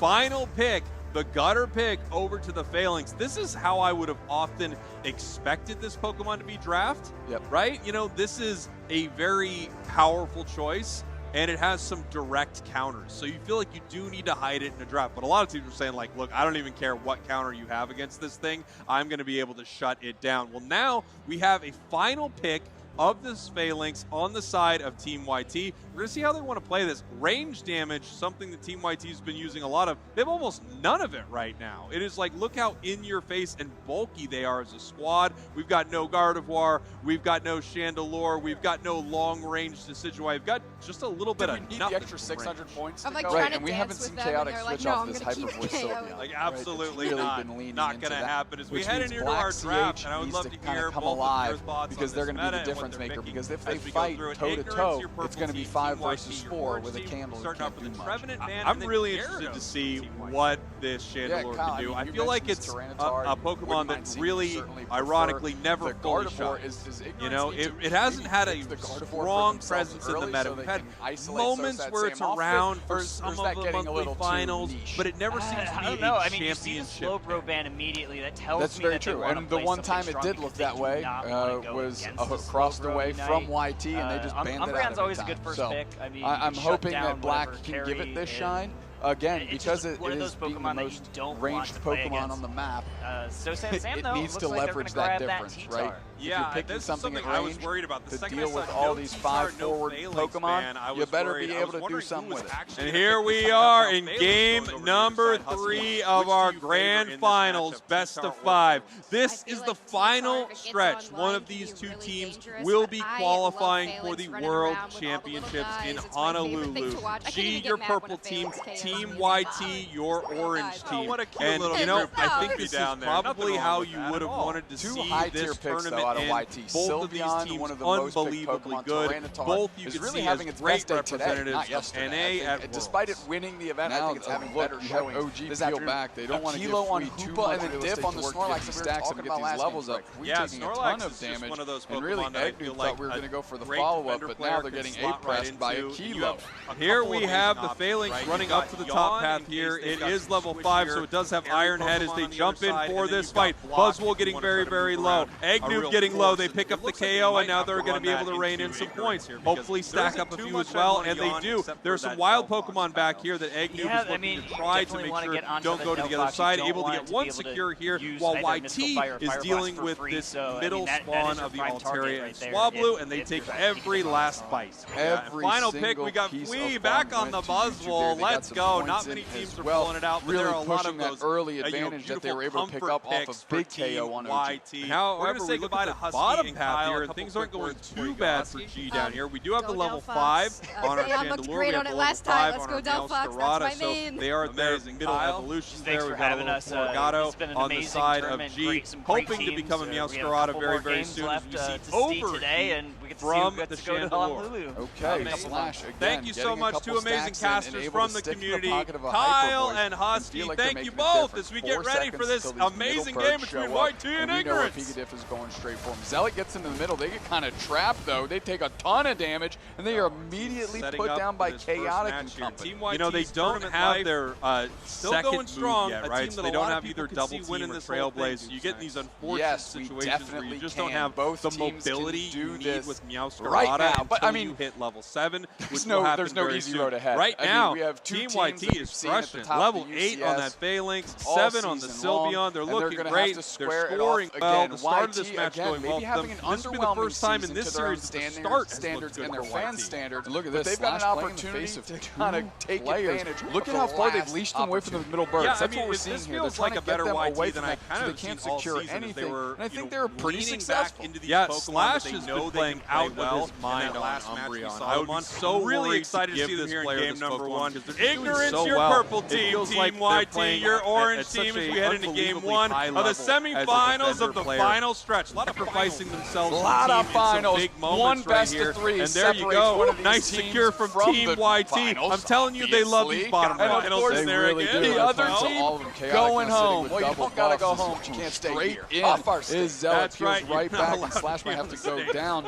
final pick, the gutter pick over to the Phalanx. This is how I would have often expected this Pokemon to be drafted, right? You know, this is a very powerful choice, and it has some direct counters. So you feel like you do need to hide it in a draft. But a lot of teams are saying, like, look, I don't even care what counter you have against this thing. I'm going to be able to shut it down. Well, now we have a final pick of this Phalanx on the side of Team YT. We're going to see how they want to play this. Range damage, something that Team YT has been using a lot of. They have almost none of it right now. It is like, look how in your face and bulky they are as a squad. We've got no Gardevoir. We've got no Chandelure. We've got no long range Decidueye. We've got just a little bit of nothing. The extra 600 points I'm like go. right, and we haven't seen Chaotic switch off this Hyper Voice Sylveon. Like, absolutely really not going to happen. As we head into our CH draft, and I would love to hear come both alive of your thoughts because on they're this going to be meta the and what difference they're maker. picking. Because if they As we go fight through it, toe to Ignorance, toe, your purple it's going to be team, 5 Team YT, versus your 4 orange with a team, candle. starting You off can't with do the much. Trevenant Man. I'm really interested to see what this Chandelure can do. I feel like it's a Pokemon that really, ironically, never fully shines. You know, it hasn't had a strong presence in the meta. We've had moments where it's around for some of the monthly finals, but it never seems to be a I mean, you see the championship. Slowbro ban immediately. That tells That's me very that true. they want And to the play one something time it strong did because look they that do way not wanna go was against the across the Slowbro way Unite. from YT, and they just banned it out Umbreon's every always a time. good first So pick. I mean, I'm you hoping shut that down Black whatever can give it this carry shine. Again, it's because just it one of is those being the Pokemon that you most don't want ranged to play Pokemon against. on the map, So Sam it though, needs to looks like they're leverage gonna that grab difference, that right? T-Tar. If you're Yeah, picking this is something something at I was range worried about. The to second deal I with saw all no these T-Tar, 5 no forward Phalanx Pokemon, ban, I you was better worried. be I able was to do wondering something who was with it. actually And gonna here pick we this up. are Now, in Phalanx game goes over to number the side. Husky, 3 of which do our you favor grand in this finals, matchup, best T-Tar of or 5. Phalanx? This is the final stretch. One of these two teams will be qualifying for the World Championships in Honolulu. G, your purple team, Team YT, your orange team. And, you know, I think this is probably how you would have wanted to see this tournament end. Both of these teams unbelievably good. Both you can see as great representatives of NA at despite it winning the event, I think it's having better showing. OG peel back. They don't want to give free too much and then dip on the Snorlax and stacks and get these levels up. We're taking a ton of damage, and really Egnu thought we were going to go for the follow-up, but now they're getting A-pressed by a Kilo. Here we have the Phalanx running up to the top path here. It is level 5, so it does have Iron Head as they jump in for this fight. Buzzwole getting very, very low. Egnu getting low. They pick up the KO, and now they're going to be able to rain in some points. Hopefully stack up a few as well, and they do. There are some wild Pokemon back here that Egnu is looking to try to make sure don't go to the other side. Able to get one secure here, while YT is dealing with this middle spawn of the Altaria and Swablu, and they take every last bite. Final pick, we got Fwee back on the Buzzwole. Let's go. Not many teams are pulling it out, but there are a lot of those early advantage that they were able to pick up off of big KO on YT. However, we look at the bottom path here, and things aren't going too bad for G down here. We do have the level 5 on our Chandelure. We have the level 5 on our Meowscarada, so they are there middle evolutions there. We've got a little Florgato on the side of G, hoping to become a Meowscarada very, very soon as we see over from the Chandelure. Okay, Slash again. Thank you so much, two amazing casters from the community, Kyle and Husky. Thank you both as we get ready for this amazing game between YT and Ignorance. Pikachuff is going straight for him. Zealot gets into the middle. They get kind of trapped, though. They take a ton of damage, and they are immediately put down by Chaotic and company. You know, they don't have their second move yet, right? So they don't have either double team or Trailblaze. You get in these unfortunate situations where you just don't have the mobility you need with Meowscarada right now, but I until mean, you hit level 7, which there's no easy road ahead. Right now, we have Team YT is crushing it. Level 8 on that Phalanx, 7 on the Sylveon. They're looking great. They're scoring well. The start of this match going well for them. This will be the first time in this series that the start standards and their fan standards. Look at this. They've got an opportunity to kind of take advantage. Look at how far they've leashed them away from the middle birds. That's what we're seeing here. They're trying to get them away from that so they can't secure anything. And I think they're pretty successful. Yeah, Slash has been playing out of his mind on Umbreon. I would be so really excited to see this player in game number 1. Ignorance, your purple team, Team YT, your orange team as we head into game 1 of the semifinals of the final stretch. A lot of sacrificing themselves. A lot of finals. Big moments right here. And there you go. Nice secure from Team YT. I'm telling you, they love these bottom finals. And there again, the other team going home. Well, you don't gotta go home. You can't stay here. Off our stage. Zealot peels right back, and Slash might have to go down.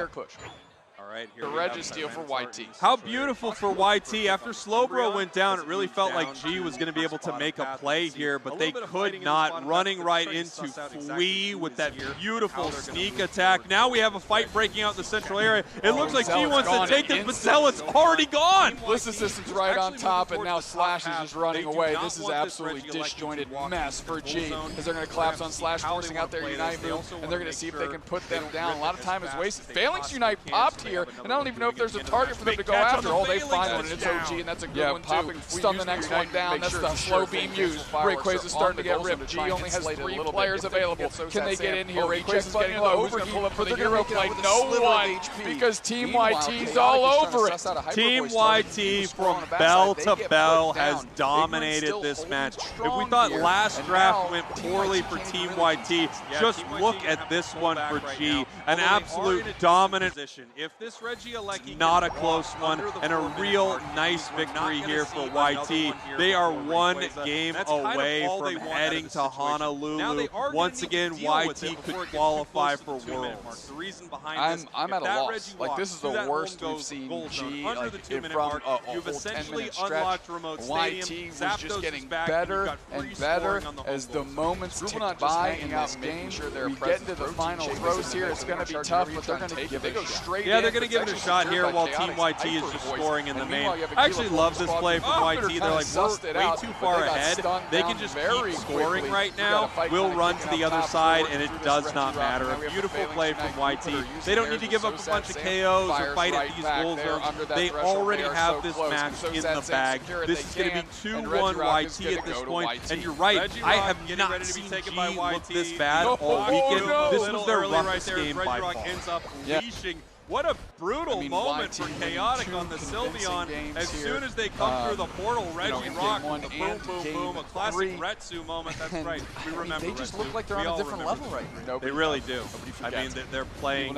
here. Push. All right, The Registeel for YT. How beautiful for YT. After Slowbro went down, it really felt like G was going to be able to make a play here, but they could not. Running right into Fui with that beautiful sneak attack. Now we have a fight breaking out in the central area. It looks like G wants to take it, but Zealot's already gone. Bliss Assistant's right on top, and now Slash is just running away. This is absolutely disjointed mess for G, as they're going to collapse on Slash, forcing out their Unite move, and they're going to see if they can put them down. A lot of time is wasted. Phalanx Unite popped here. here, and I don't even know if there's a target for them to go after. Oh, they find one, and it's OG, and that's a good one too. Stun the next one down. That's the slow beam use. Rayquaza is starting to get ripped. G only has 3 players available. Can they get in here? Rayquaza is getting low. Who's going to pull up for the hero play? No one, because Team YT's all over it. Team YT from bell to bell has dominated this match. If we thought last draft went poorly for Team YT, just look at this one for G. An absolute dominant position. If this Regieleki, not a close one, and a real nice victory here for YT. They are one game away from heading to Honolulu. Once again, YT could qualify for Worlds. The reason behind this, I'm at a loss. Like, this is the worst we've seen G from a whole 10-minute stretch. YT was just getting better and better as the moments tick by in this game. We get into the final throws here. It's going to be tough, but they're going to give it a shot. Yeah, they're going to give it a shot here while Team YT is just scoring in the main. I actually love this play from YT. They're like, we're way too far ahead. They can just keep scoring right now. We'll run to the other side, and it does not matter. A beautiful play from YT. They don't need to give up a bunch of KOs or fight at these goal zones. They already have this match in the bag. This is going to be 2-1 YT at this point. And you're right, I have not seen G look this bad all weekend. This was their roughest game by far. Ends up leashing. What a brutal moment for Chaotic on the Sylveon. As soon as they come through the portal, Reggie Rock with the boom, boom, boom, a classic Retsu moment. That's right. We remember They just Retsu. look like they're on a different level right now. They really do. I mean, they're playing.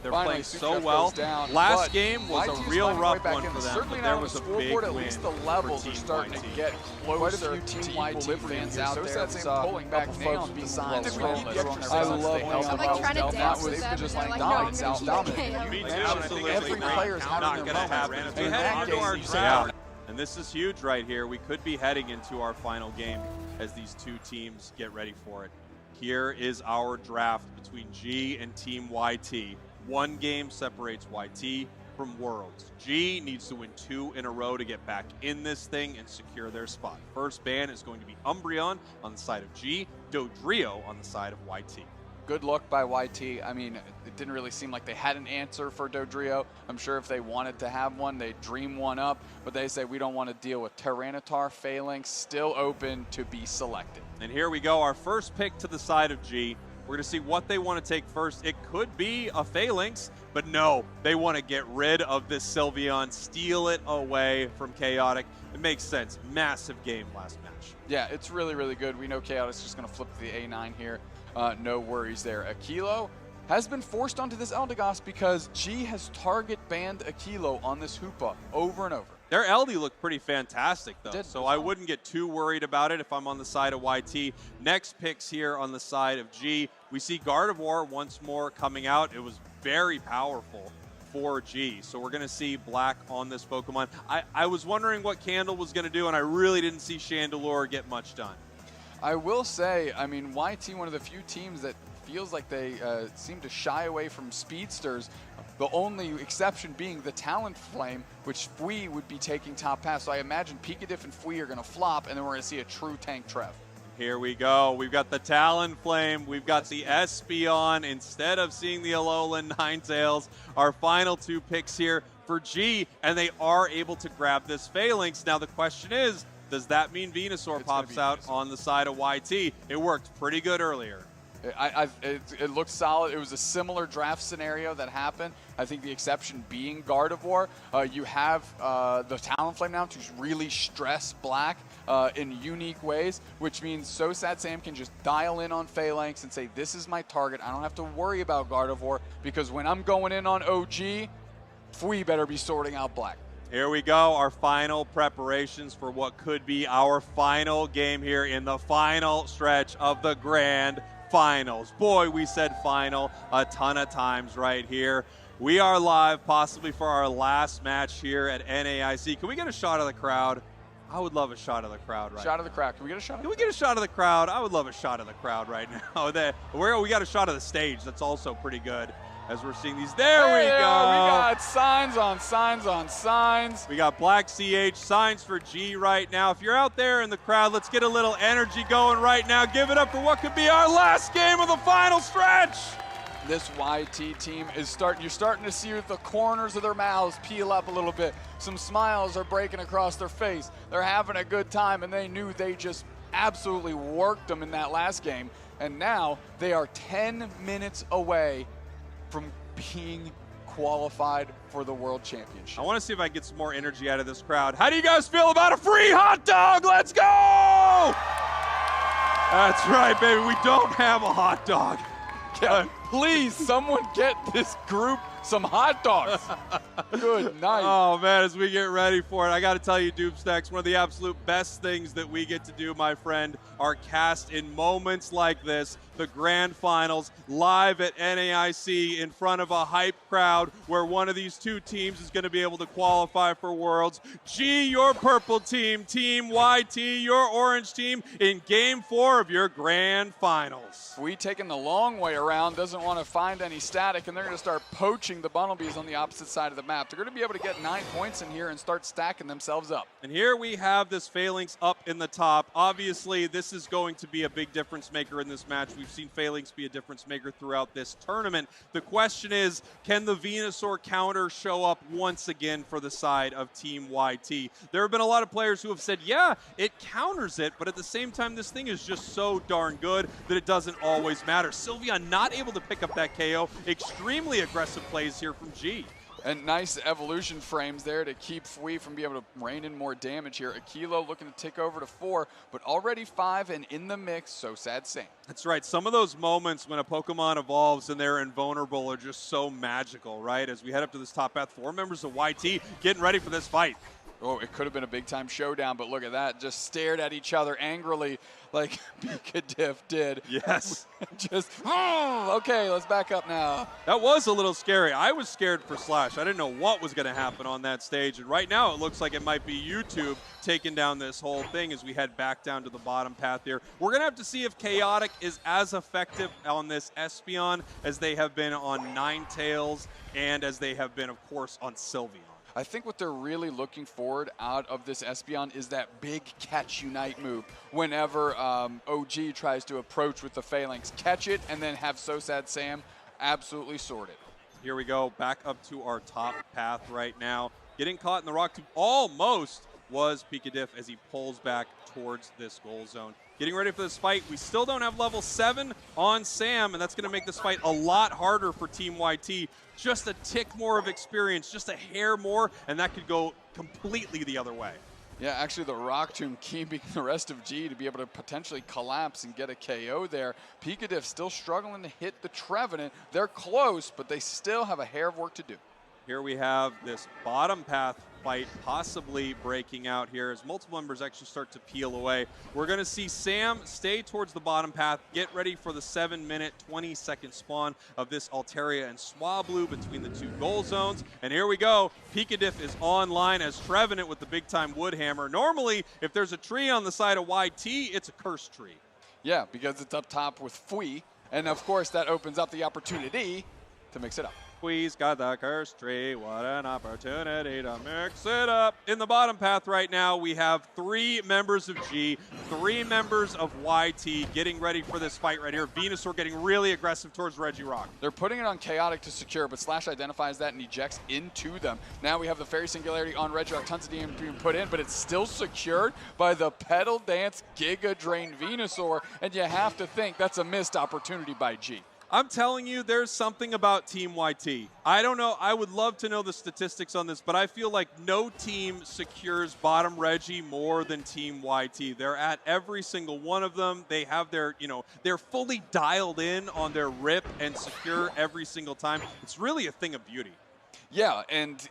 They're playing so Suchef well. down, Last but game was YT's a real finding rough way back one in. for them, Certainly but not there on was the a big scoreboard. At win least the for levels are Team starting YT. to get closer. Team YT fans out there pulling back nails being signed. I love I'm like trying to dance with them, just and like they're like, no, dominant, I'm out gonna get dominant. KO. Me too. Absolutely Every player's having not their going to moment. happen. And We in head that into our case, draft. And this is huge right here. We could be heading into our final game as these two teams get ready for it. Here is our draft between G and Team YT. One game separates YT from Worlds. G needs to win 2 in a row to get back in this thing and secure their spot. First ban is going to be Umbreon on the side of G, Dodrio on the side of YT. Good luck by YT. I mean, it didn't really seem like they had an answer for Dodrio. I'm sure if they wanted to have one, they'd dream one up, but they say we don't want to deal with Tyranitar. Phalanx still open to be selected. And here we go, our first pick to the side of G. We're going to see what they want to take first. It could be a Phalanx, but no, they want to get rid of this Sylveon, steal it away from Chaotic. It makes sense. Massive game last match. Yeah, it's really, really good. We know Chaotic's just going to flip to the A9 here. No worries there. Aquilo has been forced onto this Eldegoss because G has target banned Aquilo on this Hoopa over and over. Their LD looked pretty fantastic, though, so I wouldn't get too worried about it if I'm on the side of YT. Next picks here on the side of G. We see Gardevoir once more coming out. It was very powerful for G, so we're going to see Black on this Pokemon. I was wondering what Candle was going to do, and I really didn't see Chandelure get much done. I will say, I mean, YT, one of the few teams that feels like they seem to shy away from speedsters. The only exception being the Talonflame, which Fui would be taking top pass. So I imagine Pikadiff and Fui are going to flop, and then we're going to see a true tank Trev. Here we go. We've got the Talonflame. We've got the Espeon instead of seeing the Alolan Ninetales. Our final 2 picks here for G, and they are able to grab this Phalanx. Now the question is, does that mean Venusaur pops out on the side of YT? It worked pretty good earlier. It looked solid. It was a similar draft scenario that happened. I think the exception being Gardevoir. You have the Talonflame now to really stress Black in unique ways, which means SoSad Sam can just dial in on Phalanx and say, this is my target. I don't have to worry about Gardevoir because when I'm going in on OG, Fui better be sorting out Black. Here we go, our final preparations for what could be our final game here in the final stretch of the Grand Finals. Boy, we said final a ton of times right here. We are live possibly for our last match here at NAIC. Can we get a shot of the crowd? I would love a shot of the crowd right now. Shot of the crowd. Can we get a shot of the crowd? Can we get a shot of the crowd? I would love a shot of the crowd right now. We got a shot of the stage. That's also pretty good. As we're seeing these. There we go. We got signs on signs on signs. We got Black CH, signs for G right now. If you're out there in the crowd, let's get a little energy going right now. Give it up for what could be our last game of the final stretch. This YT team is you're starting to see the corners of their mouths peel up a little bit. Some smiles are breaking across their face. They're having a good time, and they knew they just absolutely worked them in that last game. And now they are 10 minutes away from being qualified for the World Championship. I want to see if I can get some more energy out of this crowd. How do you guys feel about a free hot dog? Let's go! That's right, baby. We don't have a hot dog. Yeah, please, someone get this group some hot dogs. Good night. Oh, man, as we get ready for it, I got to tell you, Doomstacks, one of the absolute best things that we get to do, my friend, are cast in moments like this, the grand finals, live at NAIC in front of a hype crowd where one of these two teams is going to be able to qualify for Worlds. G, your purple team, Team YT, your orange team, in Game 4 of your grand finals. We taking the long way around, doesn't want to find any static, and they're going to start poaching the Bumblebees on the opposite side of the map. They're going to be able to get 9 points in here and start stacking themselves up. And here we have this Phalanx up in the top. Obviously, this is going to be a big difference maker in this match. We've seen Phalanx be a difference maker throughout this tournament. The question is, can the Venusaur counter show up once again for the side of Team YT? There have been a lot of players who have said, yeah, it counters it, but at the same time, this thing is just so darn good that it doesn't always matter. Sylvia not able to pick up that KO. Extremely aggressive plays here from G. And nice evolution frames there to keep Fui from being able to rain in more damage here. Aquilo looking to tick over to 4, but already 5 and in the mix, so sad Sam. That's right. Some of those moments when a Pokemon evolves and they're invulnerable are just so magical, right? As we head up to this top path, 4 members of YT getting ready for this fight. Oh, it could have been a big-time showdown, but look at that. Just stared at each other angrily like Pika did. Yes. Just, okay, let's back up now. That was a little scary. I was scared for Slash. I didn't know what was going to happen on that stage. And right now it looks like it might be YouTube taking down this whole thing as we head back down to the bottom path here. We're going to have to see if Chaotic is as effective on this Espeon as they have been on Ninetales and as they have been, of course, on Sylveon. I think what they're really looking forward out of this Espeon is that big catch unite move. Whenever OG tries to approach with the Phalanx, catch it and then have So Sad Sam absolutely sorted. Here we go, back up to our top path right now. Getting caught in the rock tube almost was Pika as he pulls back towards this goal zone. Getting ready for this fight. We still don't have level 7 on Sam, and that's going to make this fight a lot harder for Team YT. Just a tick more of experience, just a hair more, and that could go completely the other way. Yeah, actually the Rock Tomb keeping the rest of G to be able to potentially collapse and get a KO there. Pika still struggling to hit the Trevenant. They're close, but they still have a hair of work to do. Here we have this bottom path fight possibly breaking out here as multiple members actually start to peel away. We're going to see Sam stay towards the bottom path, get ready for the 7-minute, 20-second spawn of this Altaria and Swablu between the two goal zones. And here we go. Pika is online as Trevenant with the big-time Woodhammer. Normally, if there's a tree on the side of YT, it's a cursed tree. Yeah, because it's up top with Fui, and of course that opens up the opportunity to mix it up. We's got the cursed tree. What an opportunity to mix it up. In the bottom path right now, we have 3 members of G, 3 members of YT getting ready for this fight right here. Venusaur getting really aggressive towards Regirock. They're putting it on Chaotic to secure, but Slash identifies that and ejects into them. Now we have the Fairy Singularity on Regirock. Tons of DM being put in, but it's still secured by the Pedal Dance Giga Drain Venusaur, and you have to think that's a missed opportunity by G. I'm telling you, there's something about Team YT. I don't know. I would love to know the statistics on this, but I feel like no team secures bottom Reggie more than Team YT. They're at every single one of them. They have their, they're fully dialed in on their rip and secure every single time. It's really a thing of beauty. Yeah, and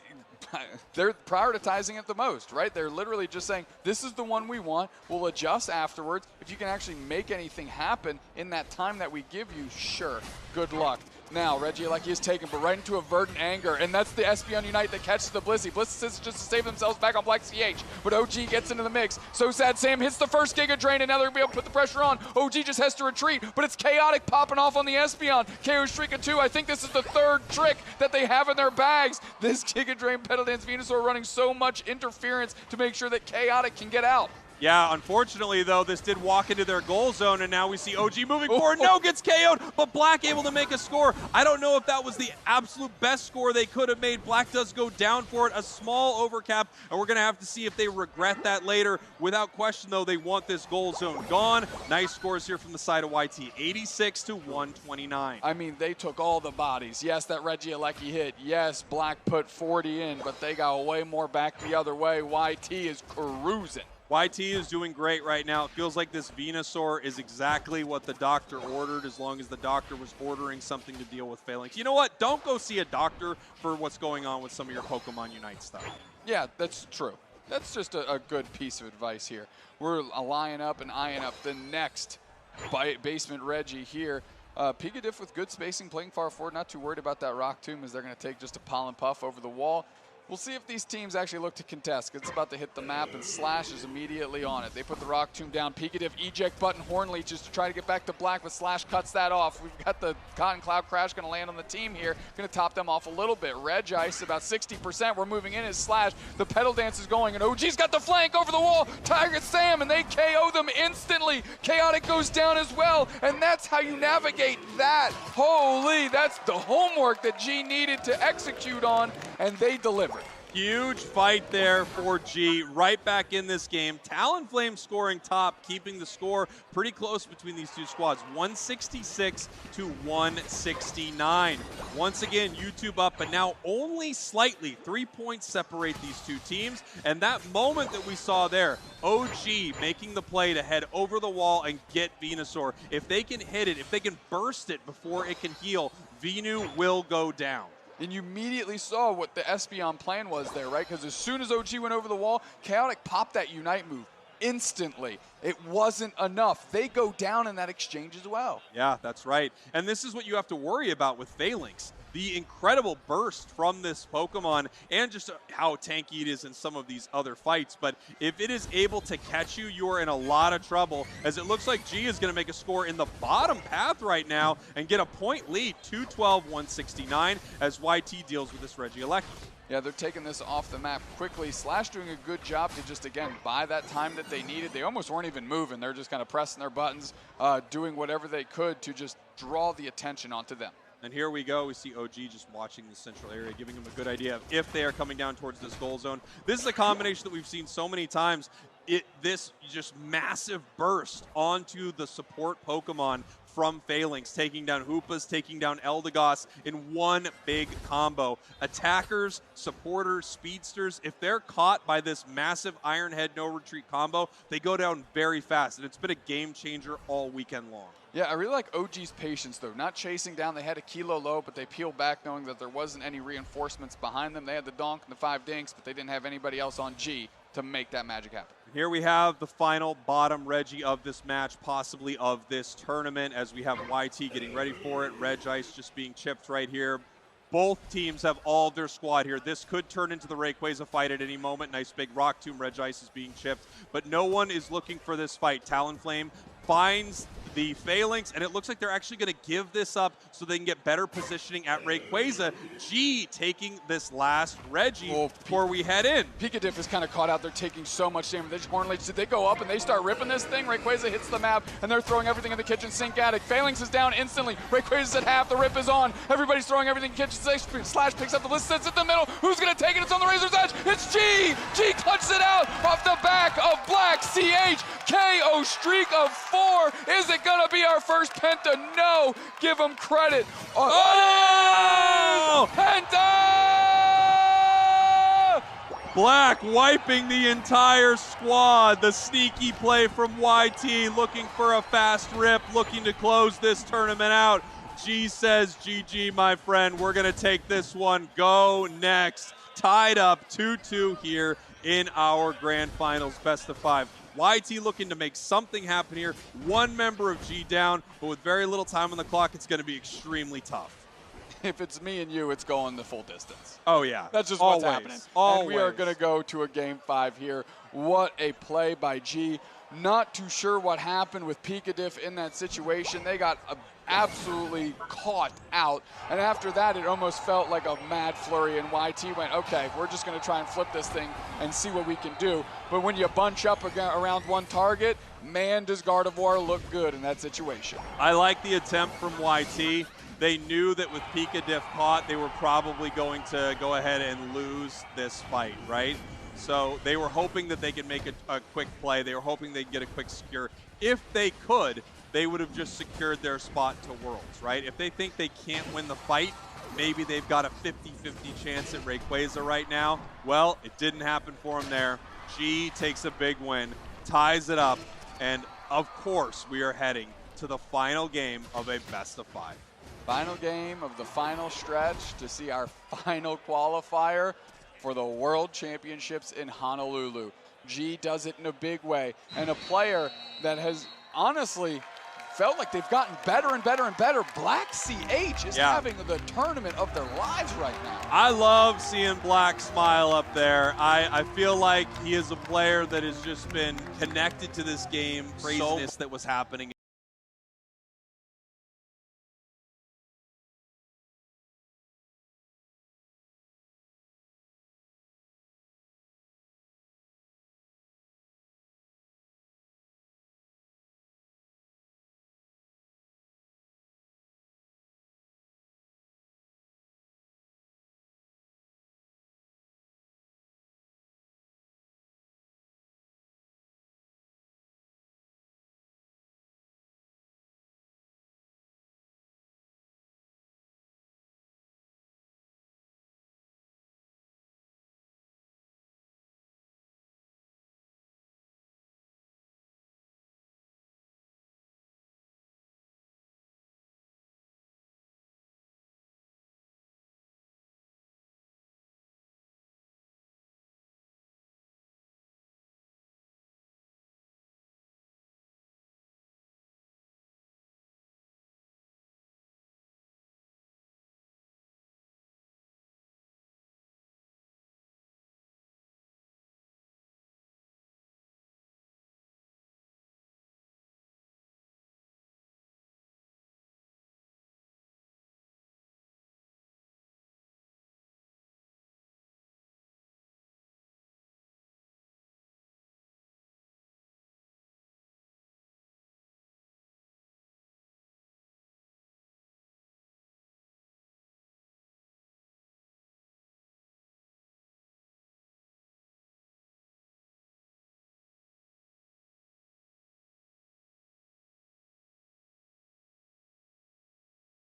they're prioritizing it the most, right? They're literally just saying, this is the one we want. We'll adjust afterwards. If you can actually make anything happen in that time that we give you, sure, good luck. Now, Regieleki is taken, but right into a Verdant Anger, and that's the Espeon Unite that catches the Blissey. Blissey is just to save themselves back on Black CH, but OG gets into the mix. So Sad Sam hits the first Giga Drain, and now they're going to be able to put the pressure on. OG just has to retreat, but it's Chaotic popping off on the Espeon. KO Streak of 2. I think this is the 3rd trick that they have in their bags. This Giga Drain Pedal Dance Venusaur running so much interference to make sure that Chaotic can get out. Yeah, unfortunately, though, this did walk into their goal zone, and now we see OG moving forward. No, gets KO'd, but Black able to make a score. I don't know if that was the absolute best score they could have made. Black does go down for it, a small overcap, and we're going to have to see if they regret that later. Without question, though, they want this goal zone gone. Nice scores here from the side of YT, 86 to 129. I mean, they took all the bodies. Yes, that Reggie Alecki hit. Yes, Black put 40 in, but they got way more back the other way. YT is cruising. YT is doing great right now. It feels like this Venusaur is exactly what the doctor ordered, as long as the doctor was ordering something to deal with Phalanx. You know what? Don't go see a doctor for what's going on with some of your Pokemon Unite stuff. Yeah, that's true. That's just a good piece of advice here. We're eyeing up and eyeing up the next basement Reggie here. Pikatif with good spacing, playing far forward. Not too worried about that Rock Tomb, as they're going to take just a pollen puff over the wall. We'll see if these teams actually look to contest. It's about to hit the map, and Slash is immediately on it. They put the Rock Tomb down. Pikatif eject button Horn Leeches to try to get back to Black, but Slash cuts that off. We've got the Cotton Cloud Crash going to land on the team here. Going to top them off a little bit. Reg Ice about 60%. We're moving in as Slash. The pedal dance is going, and OG's got the flank over the wall. Tiger Sam, and they KO them instantly. Chaotic goes down as well, and that's how you navigate that. Holy, that's the homework that G needed to execute on, and they delivered. Huge fight there for G, right back in this game. Talonflame scoring top, keeping the score pretty close between these two squads, 166 to 169. Once again, YouTube up, but now only slightly. 3 points separate these two teams, and that moment that we saw there, OG making the play to head over the wall and get Venusaur. If they can hit it, if they can burst it before it can heal, Venu will go down. And you immediately saw what the Espeon plan was there, right? Because as soon as OG went over the wall, Chaotic popped that Unite move instantly. It wasn't enough. They go down in that exchange as well. Yeah, that's right. And this is what you have to worry about with Phalanx. The incredible burst from this Pokemon, and just how tanky it is in some of these other fights. But if it is able to catch you, you are in a lot of trouble, as it looks like G is going to make a score in the bottom path right now and get a point lead, 212-169, as YT deals with this Reggie Electric. Yeah, they're taking this off the map quickly. Slash doing a good job to just, again, buy that time that they needed. They almost weren't even moving. They're just kind of pressing their buttons, doing whatever they could to just draw the attention onto them. And here we go. We see OG just watching the central area, giving them a good idea of if they are coming down towards this goal zone. This is a combination that we've seen so many times. This just massive burst onto the support Pokemon from Phalanx, taking down Hoopas, taking down Eldegoss in one big combo. Attackers, supporters, speedsters, if they're caught by this massive Iron Head no retreat combo, they go down very fast, and it's been a game changer all weekend long. Yeah, I really like OG's patience, though. Not chasing down. They had a kilo low, but they peeled back knowing that there wasn't any reinforcements behind them. They had the Donk and the 5 Dinks, but they didn't have anybody else on G to make that magic happen. Here we have the final bottom Reggie of this match, possibly of this tournament, as we have YT getting ready for it. Reg Ice just being chipped right here. Both teams have all their squad here. This could turn into the Rayquaza fight at any moment. Nice big Rock Tomb. Reg Ice is being chipped, but no one is looking for this fight. Talonflame finds the Phalanx, and it looks like they're actually going to give this up so they can get better positioning at Rayquaza. G taking this last Reggie before we head in. Pikatif is kind of caught out. They're taking so much damage. They just Hornleech, did they go up and they start ripping this thing? Rayquaza hits the map, and they're throwing everything in the kitchen sink at it. Phalanx is down instantly. Rayquaza's at half. The rip is on. Everybody's throwing everything in the kitchen sink. Slash picks up the list, sits in the middle. Who's going to take it? It's on the razor's edge. It's G. G clutches it out off the back of Black. CH. KO streak of 4. Is it going to be our first Penta? No. Give him credit. Oh! Penta! Black wiping the entire squad. The sneaky play from YT, looking for a fast rip, looking to close this tournament out. G says, GG, my friend. We're going to take this one. Go next. Tied up 2-2 here in our grand finals, best of 5. YT looking to make something happen here. One member of G down, but with very little time on the clock, it's going to be extremely tough. If it's me and you, it's going the full distance. Oh, yeah. That's just Always. what's happening. Always. And we are going to go to a game 5 here. What a play by G. Not too sure what happened with Pikatif in that situation. They got absolutely caught out. And after that, it almost felt like a mad flurry, and YT went, okay, we're just going to try and flip this thing and see what we can do. But when you bunch up around one target, man, does Gardevoir look good in that situation. I like the attempt from YT. They knew that with Pika Diff caught, they were probably going to go ahead and lose this fight, right? So they were hoping that they could make a quick play. They were hoping they'd get a quick secure. If they could, they would have just secured their spot to Worlds, right? If they think they can't win the fight, maybe they've got a 50-50 chance at Rayquaza right now. Well, it didn't happen for them there. G takes a big win, ties it up, and of course we are heading to the final game of a best-of-5. Final game of the final stretch to see our final qualifier for the World Championships in Honolulu. G does it in a big way, and a player that has honestly felt like they've gotten better and better and better. Black CH is having the tournament of their lives right now. I love seeing Black smile up there. I feel like he is a player that has just been connected to this game, craziness that was happening.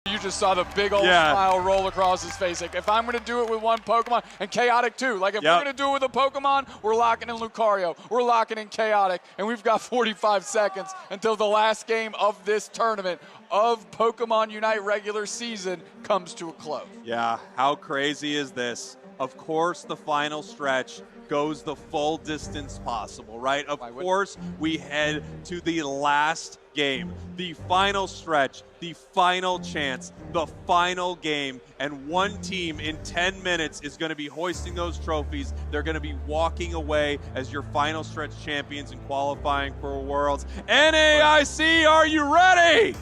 You just saw the big old smile roll across his face. Like, if I'm going to do it with one Pokemon, and Chaotic too. Like, if we're going to do it with a Pokemon, we're locking in Lucario. We're locking in Chaotic. And we've got 45 seconds until the last game of this tournament of Pokemon Unite regular season comes to a close. Yeah, how crazy is this? Of course, the final stretch goes the full distance possible, right? Of course, we head to the last game, the final stretch, the final chance, the final game, and one team in 10 minutes is going to be hoisting those trophies. They're going to be walking away as your final stretch champions and qualifying for Worlds. NAIC, are you ready?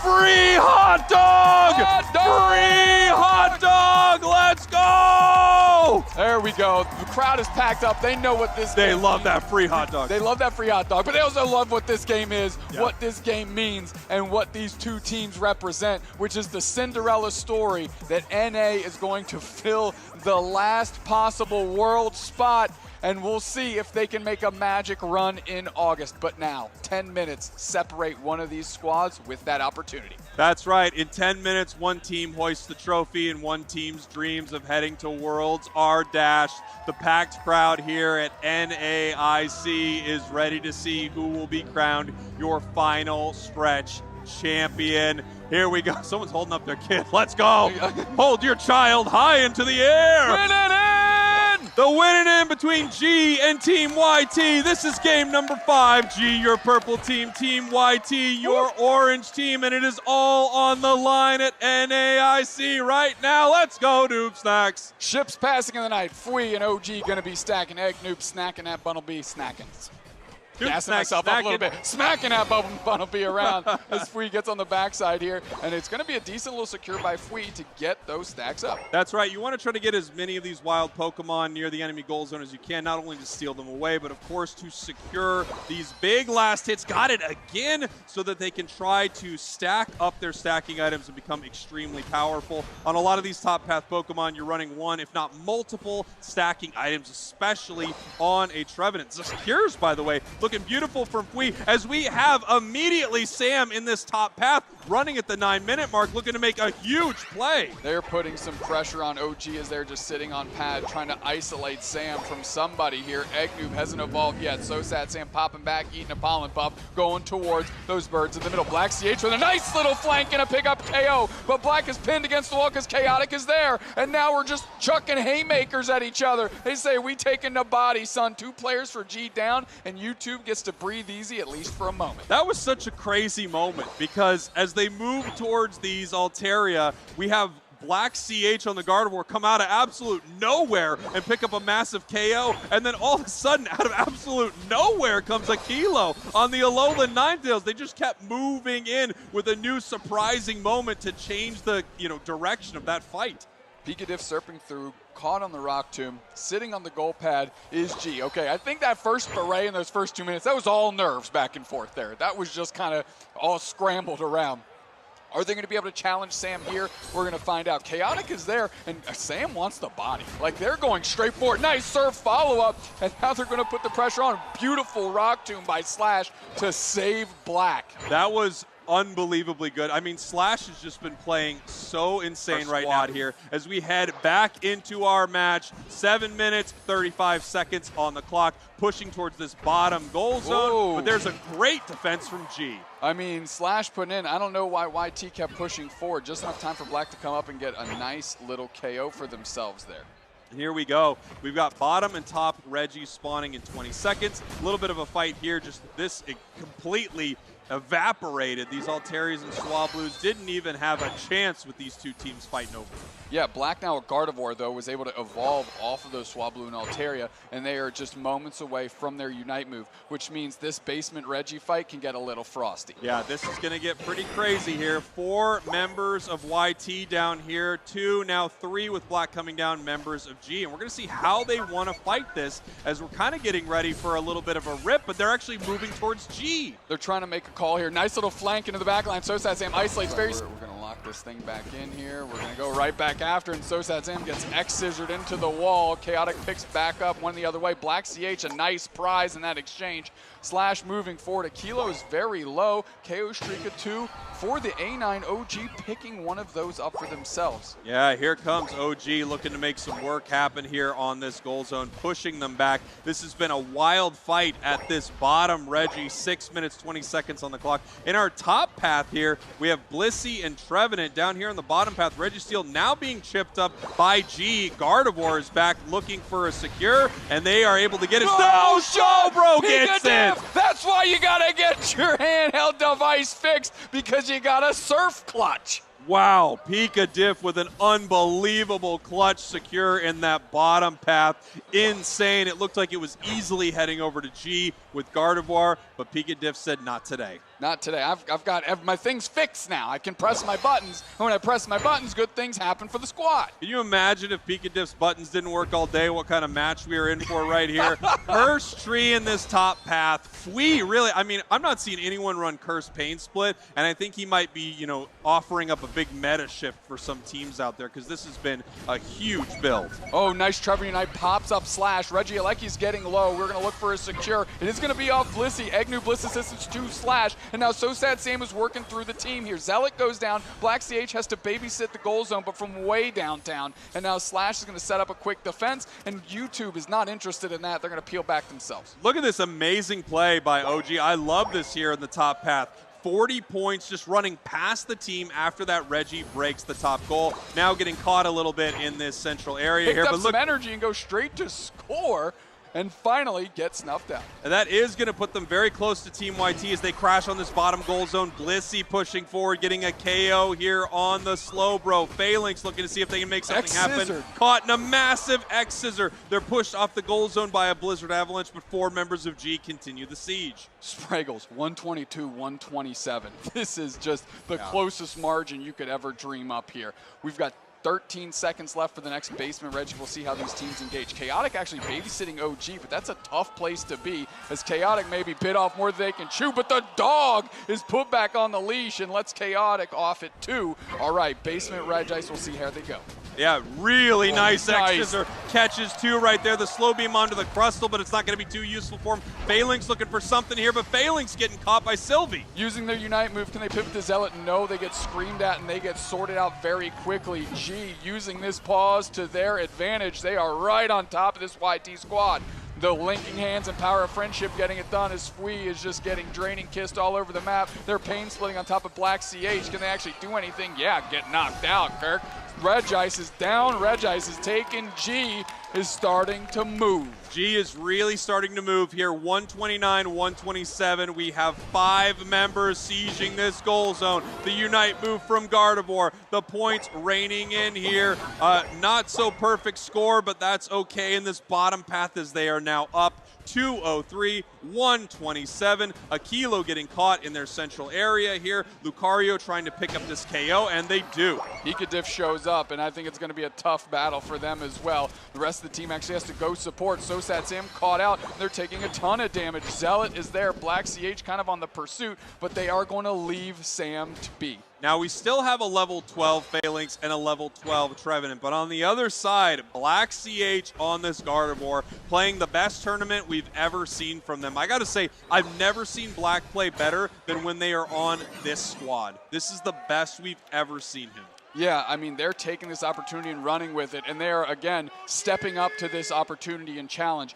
Free hot dog! Free hot dog! Let's go! There we go. The crowd is packed up. They know what this game They love means. that free hot dog. They love that free hot dog, but they also love what this game is, what this game means, and what these two teams represent, which is the Cinderella story that NA is going to fill the last possible world spot, and we'll see if they can make a magic run in August. But now, 10 minutes separate one of these squads with that opportunity. That's right. In 10 minutes, one team hoists the trophy and one team's dreams of heading to Worlds are dashed. The packed crowd here at NAIC is ready to see who will be crowned your final stretch champion. Here we go. Someone's holding up their kid. Let's go. Hold your child high into the air. Win it in! The winning in between G and Team YT. This is game number 5. G, your purple team. Team YT, your orange team. And it is all on the line at NAIC right now. Let's go, Noob Snacks. Ships passing in the night. Fui and OG going to be stacking egg. Noob snacking that Bundle B snacking. gassing myself up a little bit, smacking that Bumblebee around as Fui gets on the backside here, and it's going to be a decent little secure by Fui to get those stacks up. That's right. You want to try to get as many of these wild Pokemon near the enemy goal zone as you can, not only to steal them away, but of course to secure these big last hits. Got it again, so that they can try to stack up their stacking items and become extremely powerful. On a lot of these top path Pokemon, you're running one, if not multiple, stacking items, especially on a Trevenant. The secures, by the way, looking beautiful from Fui, as we have immediately Sam in this top path, running at the 9-minute mark, looking to make a huge play. They're putting some pressure on OG as they're just sitting on pad, trying to isolate Sam from somebody here. Eggnoob hasn't evolved yet. So sad Sam popping back, eating a pollen puff, going towards those birds in the middle. Black CH with a nice little flank and a pickup KO, but Black is pinned against the wall because Chaotic is there, and now we're just chucking haymakers at each other. They say, we taking the body, son. 2 players for G down, and YouTube gets to breathe easy, at least for a moment. That was such a crazy moment, because as they move towards these Altaria, we have Black CH on the Gardevoir come out of absolute nowhere and pick up a massive KO, and then all of a sudden, out of absolute nowhere comes a Kilo on the Alolan Ninetales. They just kept moving in with a new surprising moment to change the direction of that fight. Pikachuff surfing through, caught on the Rock Tomb, sitting on the goal pad is G. Okay, I think that first beret in those first 2 minutes, that was all nerves back and forth there. That was just kind of all scrambled around. Are they going to be able to challenge Sam here? We're going to find out. Chaotic is there, and Sam wants the body. Like, they're going straight forward. Nice surf follow-up, and now they're going to put the pressure on. Beautiful Rock Tomb by Slash to save Black. That was unbelievably good. I mean, Slash has just been playing so insane right now here as we head back into our match. 7 minutes, 35 seconds on the clock, pushing towards this bottom goal zone. Whoa. But there's a great defense from G. I mean, Slash putting in, I don't know why YT kept pushing forward. Just enough time for Black to come up and get a nice little KO for themselves there. And here we go. We've got bottom and top Reggie spawning in 20 seconds. A little bit of a fight here. Just this completely evaporated. These Altarias and Swablues didn't even have a chance with these two teams fighting over. Yeah, Black now with Gardevoir, though, was able to evolve off of those Swablu and Altaria, and they are just moments away from their Unite move, which means this basement Reggie fight can get a little frosty. Yeah, this is going to get pretty crazy here. 4 members of YT down here, 2, now 3 with Black coming down, members of G. And we're going to see how they want to fight this, as we're kind of getting ready for a little bit of a rip, but they're actually moving towards G. They're trying to make a call here. Nice little flank into the back line. So sad Sam isolates very... We're going to lock this thing back in here. We're going to go right back after, and So sad Sam gets X-scissored into the wall. Chaotic picks back up, one the other way. Black CH, a nice prize in that exchange. Slash moving forward. Kilo is very low. KO streak of 2 for the A9 OG, picking one of those up for themselves. Yeah, here comes OG looking to make some work happen here on this goal zone, pushing them back. This has been a wild fight at this bottom Reggie. 6 minutes, 20 seconds on the clock. In our top path here, we have Blissey and Trevenant. Down here on the bottom path, Registeel now being chipped up by G. Gardevoir is back looking for a secure, and they are able to get it. No, Showbro gets it! That's why you gotta get your handheld device fixed, because you got a surf clutch. Wow, Pika Diff with an unbelievable clutch secure in that bottom path. Insane. It looked like it was easily heading over to G with Gardevoir, but Pika Diff said not today. Not today. I've got my things fixed now. I can press my buttons, and when I press my buttons, good things happen for the squad. Can you imagine if Pika Diff's buttons didn't work all day, what kind of match we were in for right here? Curse Tree in this top path. Fui, really, I mean, I'm not seeing anyone run Curse Pain Split, and I think he might be, you know, offering up a big meta shift for some teams out there, because this has been a huge build. Oh, nice Trevor Unite pops up Slash. Reggie Alecki's getting low. We're going to look for a secure. It is going to be off Blissey. Eggnoob Bliss assistance to Slash. And now So Sad Sam is working through the team here. Zealot goes down. Black CH has to babysit the goal zone, but from way downtown. And now Slash is going to set up a quick defense, and YouTube is not interested in that. They're going to peel back themselves. Look at this amazing play by OG. I love this here in the top path. 40 points just running past the team after that Reggie breaks the top goal. Now getting caught a little bit in this central area here. Picked up but look, some energy and go straight to score. and finally get snuffed out. And that is going to put them very close to Team YT as they crash on this bottom goal zone. Blissey pushing forward, getting a KO here on the slow bro. Phalanx looking to see if they can make something happen. Caught in a massive X-Scissor. They're pushed off the goal zone by a Blizzard Avalanche, but 4 members of G continue the siege. Spraggles, 122, 127. This is just the closest margin you could ever dream up here. We've got 13 seconds left for the next basement. Reggie, we'll see how these teams engage. Chaotic actually babysitting OG, but that's a tough place to be as Chaotic maybe bit off more than they can chew, but the dog is put back on the leash and lets Chaotic off it too. All right, basement Regice, we'll see how they go. Yeah, really nice X-Scissor. Catches 2 right there. The slow beam onto the Crustal, but it's not going to be too useful for him. Phalanx looking for something here, but Phalanx getting caught by Sylvie. Using their Unite move, can they pivot to Zealot? No, they get screamed at and they get sorted out very quickly. G using this pause to their advantage. They are right on top of this YT squad. The linking hands and power of friendship getting it done as Fui is just getting draining kissed all over the map. They're pain splitting on top of Black CH. Can they actually do anything? Yeah, get knocked out, Kirk. Regice is down, Regice is taken, G is starting to move. G is really starting to move here, 129, 127. We have 5 members sieging this goal zone. The Unite move from Gardevoir. The points raining in here. Not so perfect score, but that's okay in this bottom path as they are now up 203, 127. Aquilo getting caught in their central area here. Lucario trying to pick up this KO, and they do. Ecadiff shows up, and I think it's going to be a tough battle for them as well. The rest of the team actually has to go support. So Sad Sam caught out. They're taking a ton of damage. Zealot is there. Black CH kind of on the pursuit, but they are going to leave Sam to be. Now, we still have a level 12 Phalanx and a level 12 Trevenant, but on the other side, Black CH on this Gardevoir playing the best tournament we've ever seen from them. I got to say, I've never seen Black play better than when they are on this squad. This is the best we've ever seen him. Yeah, I mean, they're taking this opportunity and running with it, and they are, again, stepping up to this opportunity and challenge.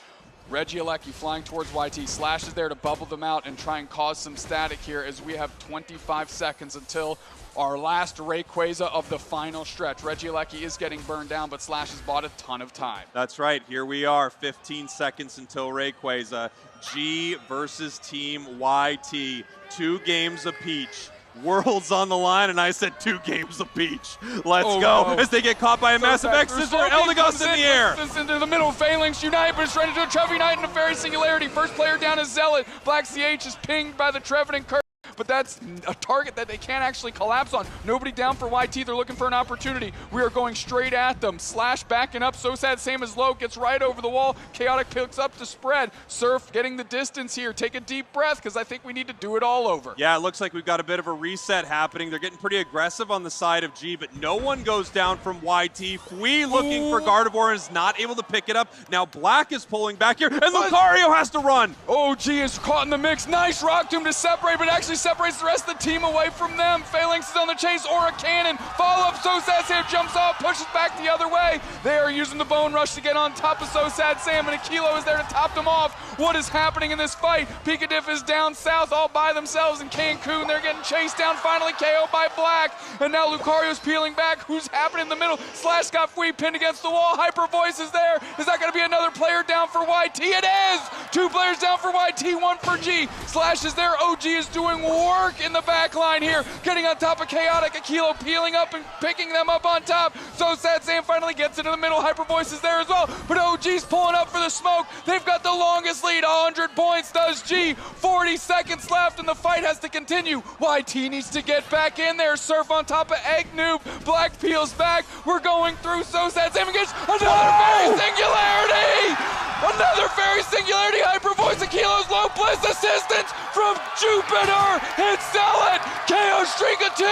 Regieleki flying towards YT. Slash is there to bubble them out and try and cause some static here as we have 25 seconds until our last Rayquaza of the final stretch. Regieleki is getting burned down, but Slash has bought a ton of time. That's right. Here we are, 15 seconds until Rayquaza. G versus Team YT. 2 games apiece. Worlds on the line, and I said 2 games of Peach. Let's go. No. As they get caught by a massive X-Scissor. Eldegoss in the air. Into the middle. Phalanx Unite, but it's trying to do a Trev Unite in a Fairy Singularity. First player down is Zealot. Black CH is pinged by the Trevenant Kirk. But that's a target that they can't actually collapse on. Nobody down for YT. They're looking for an opportunity. We are going straight at them. Slash backing up. So Sad, same as low. Gets right over the wall. Chaotic picks up the spread. Surf getting the distance here. Take a deep breath because I think we need to do it all over. Yeah, it looks like we've got a bit of a reset happening. They're getting pretty aggressive on the side of G, but no one goes down from YT. Fui looking for Gardevoir is not able to pick it up. Now Black is pulling back here, and Lucario has to run. OG is caught in the mix. Nice Rock Tomb to separate, but actually separates the rest of the team away from them. Phalanx is on the chase, or a cannon. Follow up, So Sad Sam jumps off, pushes back the other way. They are using the Bone Rush to get on top of So Sad Sam, and Aquilo is there to top them off. What is happening in this fight? Picadiff is down south all by themselves in Cancun. They're getting chased down, finally KO'd by Black. And now Lucario's peeling back. Who's happening in the middle? Slash got Fui pinned against the wall. Hyper Voice is there. Is that going to be another player down for YT? It is! 2 players down for YT, 1 for G. Slash is there. OG is doing work in the back line here. Getting on top of Chaotic. Aquilo peeling up and picking them up on top. So Sad Sam finally gets into the middle. Hyper Voice is there as well. But OG's pulling up for the smoke. They've got the longest lead. 100 points does G. 40 seconds left and the fight has to continue. YT needs to get back in there. Surf on top of Egg Noob. Black peels back. We're going through So Sad Sam against another Fairy Singularity! Another Fairy Singularity. Hyper Voice. Aquilo's low bliss assistance from Jupiter. Hits Zealot. KO streak of 2.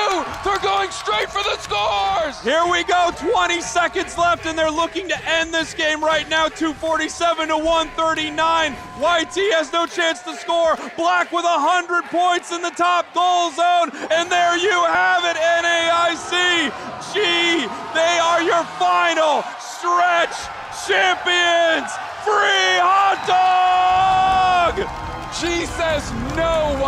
They're going straight for the scores. Here we go. 20 seconds left, and they're looking to end this game right now. 247 to 139. YT has no chance to score. Black with 100 points in the top goal zone. And there you have it, NAIC. G, they are your final stretch champions. Free hot dog! G says no